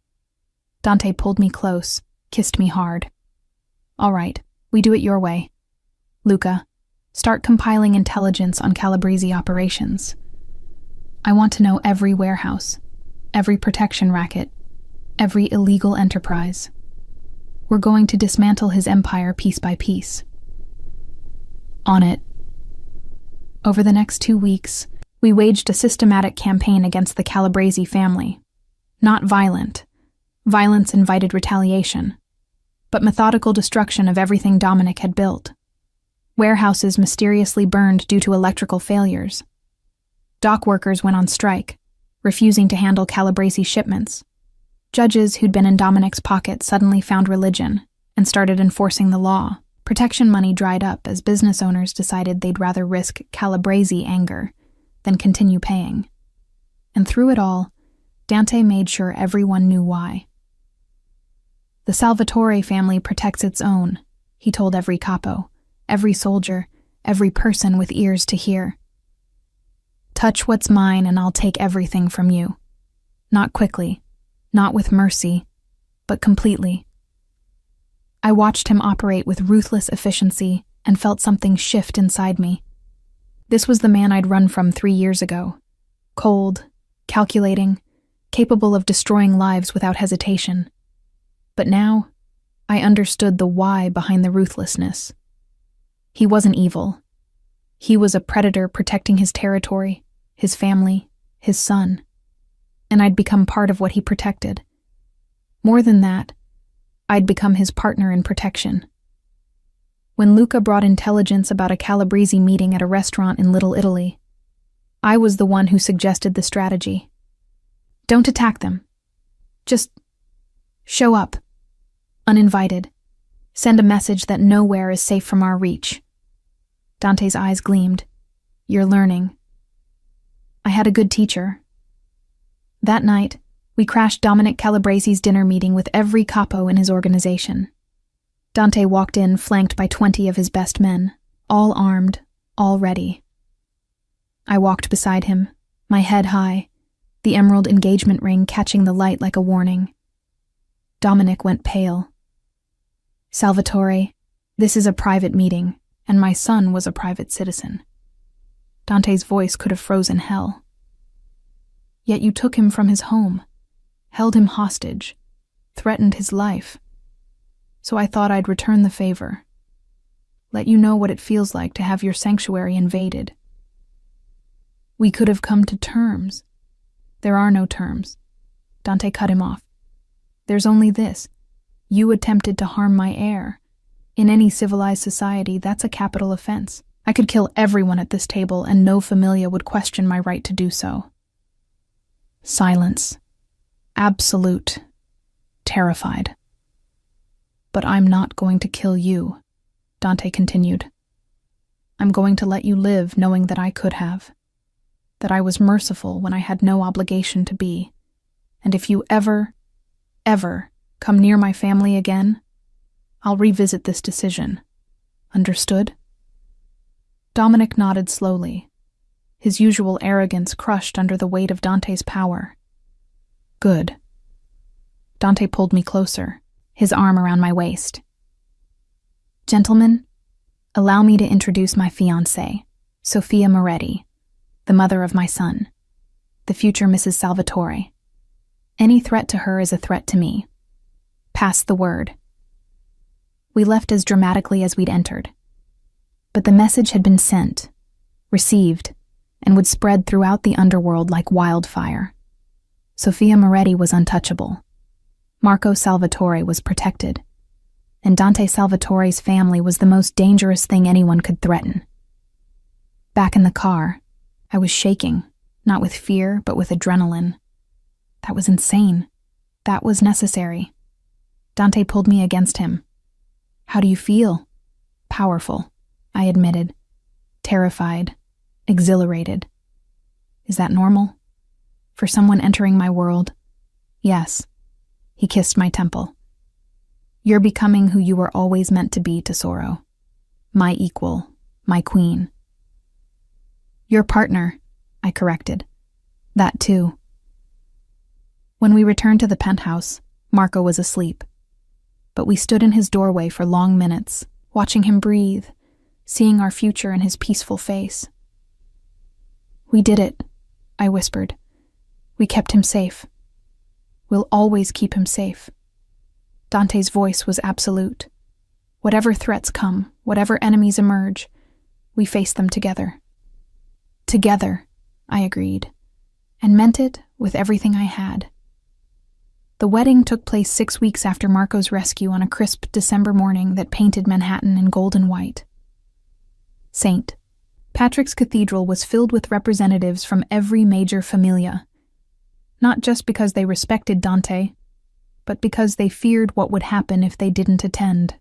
Dante pulled me close, kissed me hard. All right, we do it your way. Luca, start compiling intelligence on Calabresi operations. I want to know every warehouse, every protection racket, every illegal enterprise. We're going to dismantle his empire piece by piece. On it. Over the next 2 weeks, we waged a systematic campaign against the Calabresi family. Not violent. Violence invited retaliation. But methodical destruction of everything Dominic had built. Warehouses mysteriously burned due to electrical failures. Dock workers went on strike, refusing to handle Calabresi shipments. Judges who'd been in Dominic's pocket suddenly found religion and started enforcing the law. Protection money dried up as business owners decided they'd rather risk Calabresi anger than continue paying. And through it all, Dante made sure everyone knew why. The Salvatore family protects its own, he told every capo, every soldier, every person with ears to hear. Touch what's mine and I'll take everything from you. Not quickly. Not with mercy, but completely. I watched him operate with ruthless efficiency and felt something shift inside me. This was the man I'd run from 3 years ago. Cold, calculating, capable of destroying lives without hesitation. But now, I understood the why behind the ruthlessness. He wasn't evil. He was a predator protecting his territory, his family, his son. And I'd become part of what he protected. More than that, I'd become his partner in protection. When Luca brought intelligence about a Calabresi meeting at a restaurant in Little Italy, I was the one who suggested the strategy. Don't attack them. Just show up. Uninvited. Send a message that nowhere is safe from our reach. Dante's eyes gleamed. You're learning. I had a good teacher. That night, we crashed Dominic Calabresi's dinner meeting with every capo in his organization. Dante walked in flanked by 20 of his best men, all armed, all ready. I walked beside him, my head high, the emerald engagement ring catching the light like a warning. Dominic went pale. Salvatore, this is a private meeting, and my son was a private citizen. Dante's voice could have frozen hell. Yet you took him from his home, held him hostage, threatened his life. So I thought I'd return the favor. Let you know what it feels like to have your sanctuary invaded. We could have come to terms. There are no terms. Dante cut him off. There's only this. You attempted to harm my heir. In any civilized society, that's a capital offense. I could kill everyone at this table and no familia would question my right to do so. Silence. Absolute. Terrified. But I'm not going to kill you, Dante continued. I'm going to let you live knowing that I could have. That I was merciful when I had no obligation to be. And if you ever come near my family again, I'll revisit this decision. Understood? Dominic nodded slowly, his usual arrogance crushed under the weight of Dante's power. Good. Dante pulled me closer, his arm around my waist. Gentlemen, allow me to introduce my fiancée, Sofia Moretti, the mother of my son, the future Mrs. Salvatore. Any threat to her is a threat to me. Pass the word. We left as dramatically as we'd entered. But the message had been sent, received, and would spread throughout the underworld like wildfire. Sofia Moretti was untouchable. Marco Salvatore was protected. And Dante Salvatore's family was the most dangerous thing anyone could threaten. Back in the car, I was shaking, not with fear, but with adrenaline. That was insane. That was necessary. Dante pulled me against him. How do you feel? Powerful, I admitted. Terrified, exhilarated. Is that normal? For someone entering my world? Yes. He kissed my temple. You're becoming who you were always meant to be, Tesoro. My equal, my queen. Your partner, I corrected. That too. When we returned to the penthouse, Marco was asleep. But we stood in his doorway for long minutes, watching him breathe, seeing our future in his peaceful face. We did it, I whispered. We kept him safe. We'll always keep him safe. Dante's voice was absolute. Whatever threats come, whatever enemies emerge, we face them together. Together, I agreed, and meant it with everything I had. The wedding took place 6 weeks after Marco's rescue on a crisp December morning that painted Manhattan in gold and white. St. Patrick's Cathedral was filled with representatives from every major familia, not just because they respected Dante, but because they feared what would happen if they didn't attend.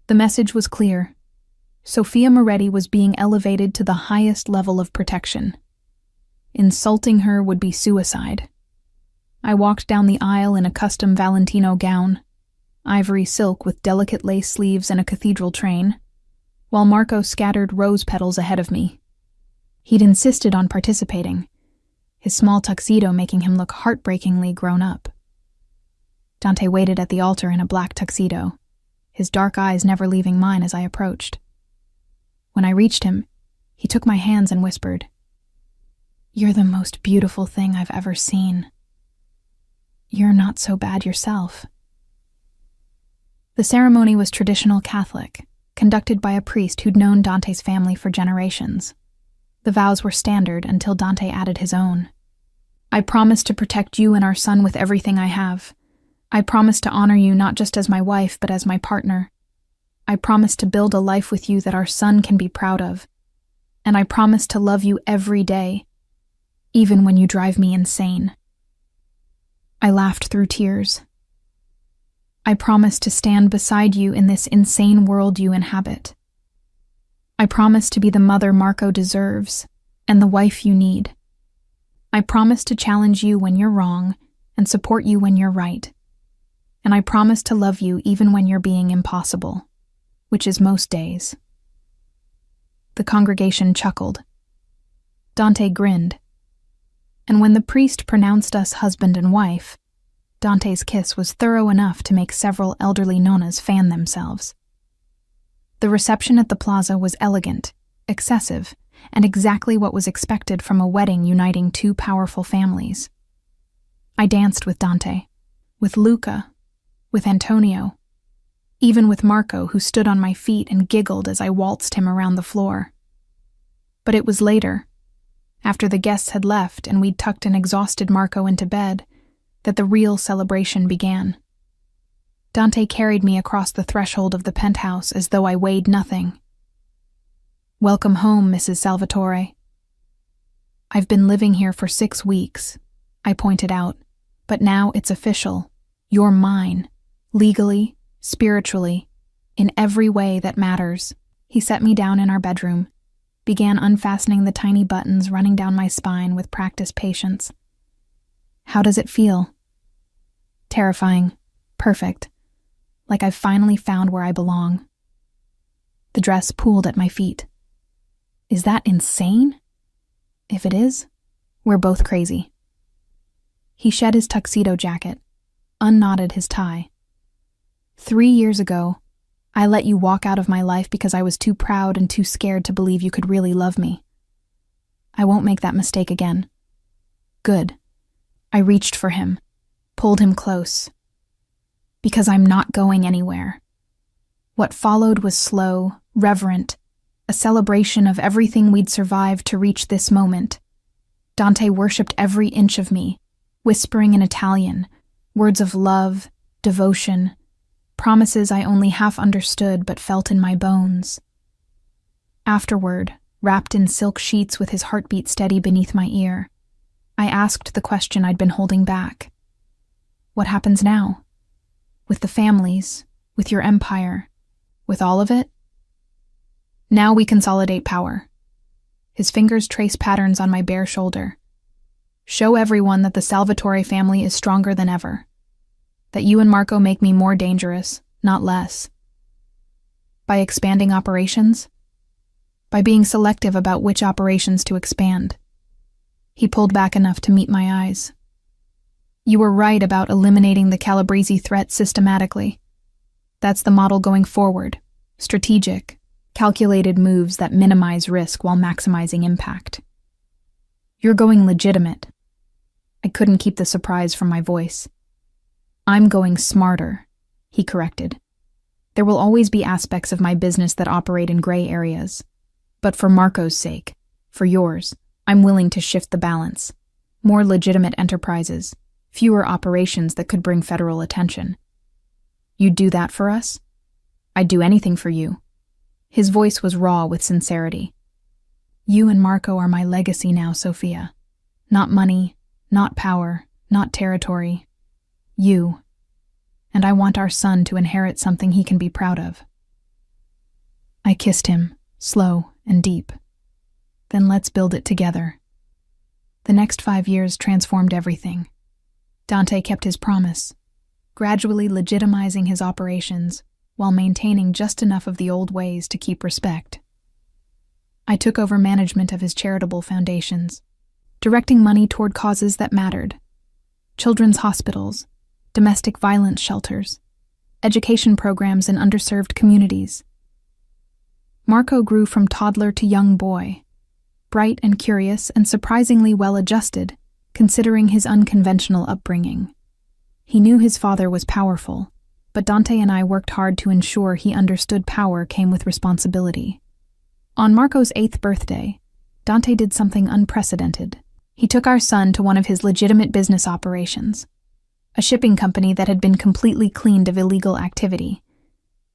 The message was clear. Sofia Moretti was being elevated to the highest level of protection. Insulting her would be suicide. I walked down the aisle in a custom Valentino gown, ivory silk with delicate lace sleeves and a cathedral train, while Marco scattered rose petals ahead of me. He'd insisted on participating, his small tuxedo making him look heartbreakingly grown up. Dante waited at the altar in a black tuxedo, his dark eyes never leaving mine as I approached. When I reached him, he took my hands and whispered, "You're the most beautiful thing I've ever seen. You're not so bad yourself." The ceremony was traditional Catholic, conducted by a priest who'd known Dante's family for generations. The vows were standard until Dante added his own. I promise to protect you and our son with everything I have. I promise to honor you not just as my wife, but as my partner. I promise to build a life with you that our son can be proud of. And I promise to love you every day, even when you drive me insane. I laughed through tears. I promise to stand beside you in this insane world you inhabit. I promise to be the mother Marco deserves and the wife you need. I promise to challenge you when you're wrong and support you when you're right. And I promise to love you even when you're being impossible, which is most days." The congregation chuckled. Dante grinned. And when the priest pronounced us husband and wife, Dante's kiss was thorough enough to make several elderly nonnas fan themselves. The reception at the plaza was elegant, excessive, and exactly what was expected from a wedding uniting two powerful families. I danced with Dante, with Luca, with Antonio, even with Marco, who stood on my feet and giggled as I waltzed him around the floor. But it was later, after the guests had left and we'd tucked an exhausted Marco into bed, that the real celebration began. Dante carried me across the threshold of the penthouse as though I weighed nothing. "Welcome home, Mrs. Salvatore." "I've been living here for 6 weeks," I pointed out, "but now it's official. You're mine, legally, spiritually, in every way that matters." He set me down in our bedroom, began unfastening the tiny buttons running down my spine with practiced patience. "How does it feel?" "Terrifying. Perfect. Like I've finally found where I belong." The dress pooled at my feet. "Is that insane?" "If it is, we're both crazy." He shed his tuxedo jacket, unknotted his tie. 3 years ago, I let you walk out of my life because I was too proud and too scared to believe you could really love me. I won't make that mistake again." "Good." I reached for him, pulled him close. "Because I'm not going anywhere." What followed was slow, reverent, a celebration of everything we'd survived to reach this moment. Dante worshipped every inch of me, whispering in Italian, words of love, devotion, promises I only half understood but felt in my bones. Afterward, wrapped in silk sheets with his heartbeat steady beneath my ear, I asked the question I'd been holding back. What happens now? With the families, with your empire, with all of it? "Now we consolidate power." His fingers trace patterns on my bare shoulder. "Show everyone that the Salvatore family is stronger than ever. That you and Marco make me more dangerous, not less. By expanding operations? By being selective about which operations to expand." He pulled back enough to meet my eyes. "You were right about eliminating the Calabrese threat systematically. That's the model going forward. Strategic, calculated moves that minimize risk while maximizing impact." "You're going legitimate." I couldn't keep the surprise from my voice. "I'm going smarter," he corrected. "There will always be aspects of my business that operate in gray areas. But for Marco's sake, for yours, I'm willing to shift the balance. More legitimate enterprises, fewer operations that could bring federal attention." "You'd do that for us?" "I'd do anything for you." His voice was raw with sincerity. "You and Marco are my legacy now, Sophia. Not money, not power, not territory. You. And I want our son to inherit something he can be proud of." I kissed him, slow and deep. "Then let's build it together." The next 5 years transformed everything. Dante kept his promise, gradually legitimizing his operations while maintaining just enough of the old ways to keep respect. I took over management of his charitable foundations, directing money toward causes that mattered: children's hospitals, domestic violence shelters, education programs in underserved communities. Marco grew from toddler to young boy, bright and curious and surprisingly well-adjusted, considering his unconventional upbringing. He knew his father was powerful, but Dante and I worked hard to ensure he understood power came with responsibility. On Marco's 8th birthday, Dante did something unprecedented. He took our son to one of his legitimate business operations, a shipping company that had been completely cleaned of illegal activity,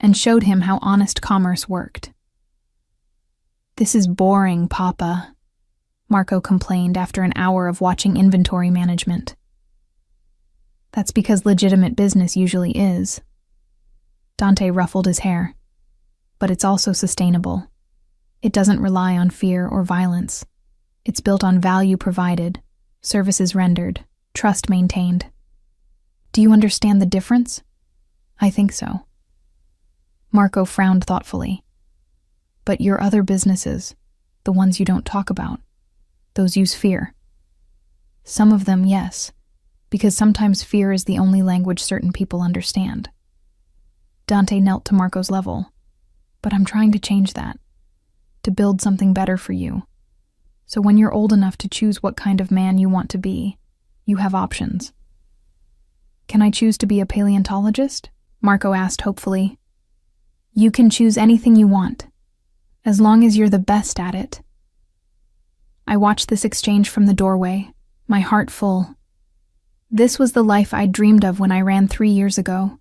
and showed him how honest commerce worked. "This is boring, Papa," Marco complained after an hour of watching inventory management. "That's because legitimate business usually is," Dante ruffled his hair. But it's also sustainable. It doesn't rely on fear or violence. It's built on value provided, services rendered, trust maintained. Do you understand the difference? I think so. Marco frowned thoughtfully. But your other businesses, the ones you don't talk about, those use fear. Some of them, yes, because sometimes fear is the only language certain people understand. Dante knelt to Marco's level. But I'm trying to change that, to build something better for you. So when you're old enough to choose what kind of man you want to be, you have options. Can I choose to be a paleontologist? Marco asked hopefully. You can choose anything you want, as long as you're the best at it. I watched this exchange from the doorway, my heart full. This was the life I'd dreamed of when I ran 3 years ago.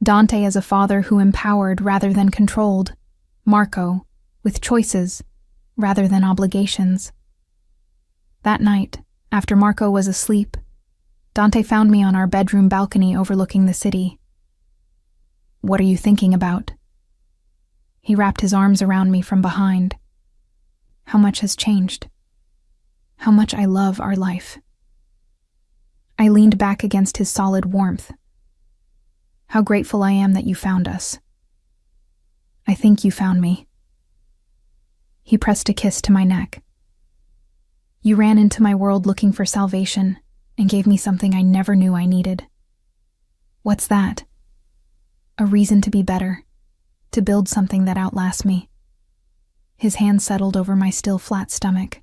Dante as a father who empowered rather than controlled. Marco, with choices rather than obligations. That night, after Marco was asleep, Dante found me on our bedroom balcony overlooking the city. What are you thinking about? He wrapped his arms around me from behind. How much has changed? How much I love our life. I leaned back against his solid warmth. How grateful I am that you found us. I think you found me. He pressed a kiss to my neck. You ran into my world looking for salvation and gave me something I never knew I needed. What's that? A reason to be better, to build something that outlasts me. His hand settled over my still flat stomach,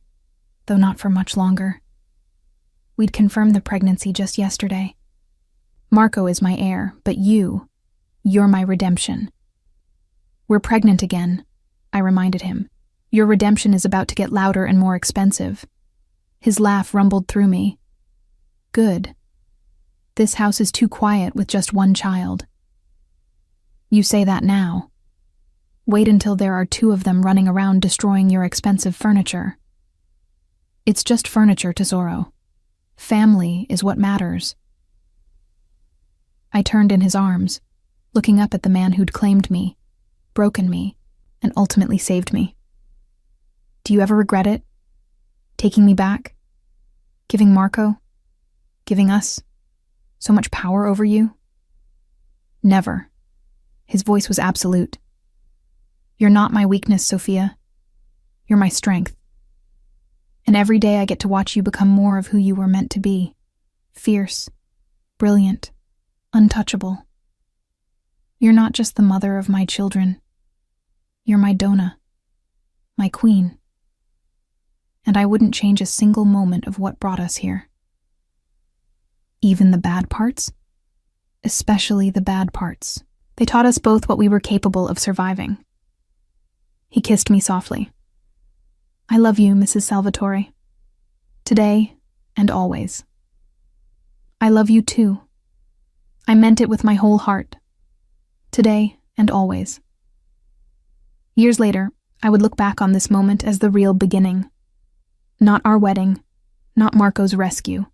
though not for much longer. We'd confirmed the pregnancy just yesterday. Marco is my heir, but you're my redemption. We're pregnant again, I reminded him. Your redemption is about to get louder and more expensive. His laugh rumbled through me. Good. This house is too quiet with just one child. You say that now. Wait until there are 2 of them running around destroying your expensive furniture. It's just furniture, Tesoro. Family is what matters. I turned in his arms, looking up at the man who'd claimed me, broken me, and ultimately saved me. Do you ever regret it? Taking me back? Giving Marco? Giving us so much power over you? Never. His voice was absolute. You're not my weakness, Sophia. You're my strength. And every day I get to watch you become more of who you were meant to be. Fierce, brilliant, untouchable. You're not just the mother of my children. You're my Donna, my queen. And I wouldn't change a single moment of what brought us here. Even the bad parts? Especially the bad parts. They taught us both what we were capable of surviving. He kissed me softly. I love you, Mrs. Salvatore. Today and always. I love you too. I meant it with my whole heart. Today and always. Years later, I would look back on this moment as the real beginning. Not our wedding, not Marco's rescue,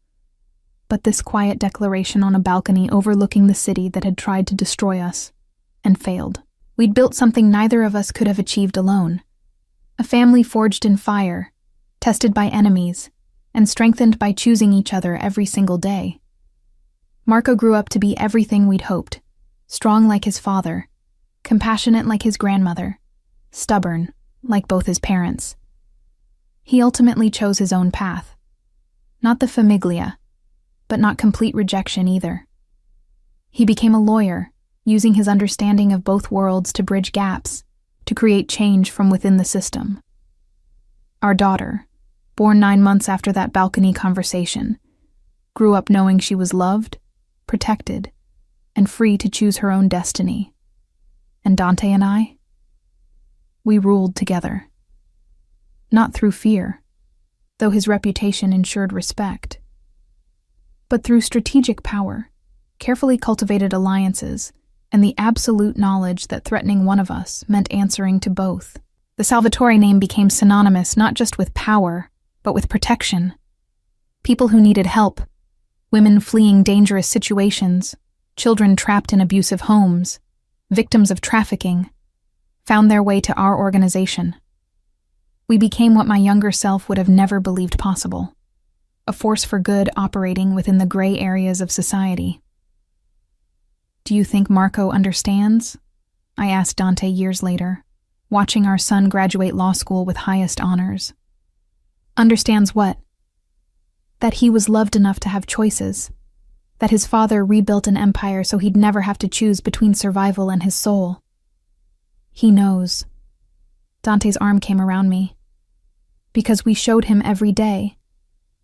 but this quiet declaration on a balcony overlooking the city that had tried to destroy us, and failed. We'd built something neither of us could have achieved alone. A family forged in fire, tested by enemies, and strengthened by choosing each other every single day. Marco grew up to be everything we'd hoped, strong like his father, compassionate like his grandmother, stubborn like both his parents. He ultimately chose his own path. Not the famiglia, but not complete rejection either. He became a lawyer, using his understanding of both worlds to bridge gaps, to create change from within the system. Our daughter, born 9 months after that balcony conversation, grew up knowing she was loved, protected, and free to choose her own destiny. And Dante and I? We ruled together. Not through fear, though his reputation ensured respect, but through strategic power, carefully cultivated alliances, and the absolute knowledge that threatening one of us meant answering to both. The Salvatore name became synonymous not just with power, but with protection. People who needed help, women fleeing dangerous situations, children trapped in abusive homes, victims of trafficking, found their way to our organization. We became what my younger self would have never believed possible, a force for good operating within the gray areas of society. Do you think Marco understands? I asked Dante years later, watching our son graduate law school with highest honors. Understands what? That he was loved enough to have choices. That his father rebuilt an empire so he'd never have to choose between survival and his soul. He knows. Dante's arm came around me. Because we showed him every day.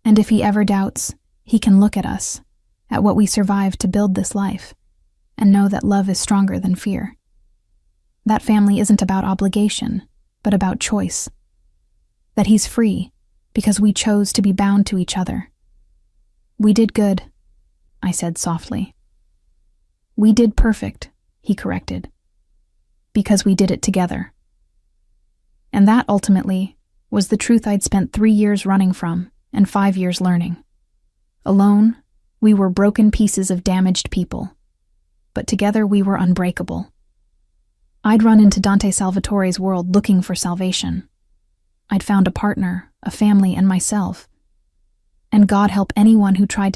And if he ever doubts, he can look at us, at what we survived to build this life, and know that love is stronger than fear. That family isn't about obligation, but about choice. That he's free, because we chose to be bound to each other. We did good, I said softly. We did perfect, he corrected. Because we did it together. And that, ultimately, was the truth I'd spent 3 years running from and 5 years learning. Alone, we were broken pieces of damaged people. But together we were unbreakable. I'd run into Dante Salvatore's world looking for salvation. I'd found a partner, a family, and myself. And God help anyone who tried to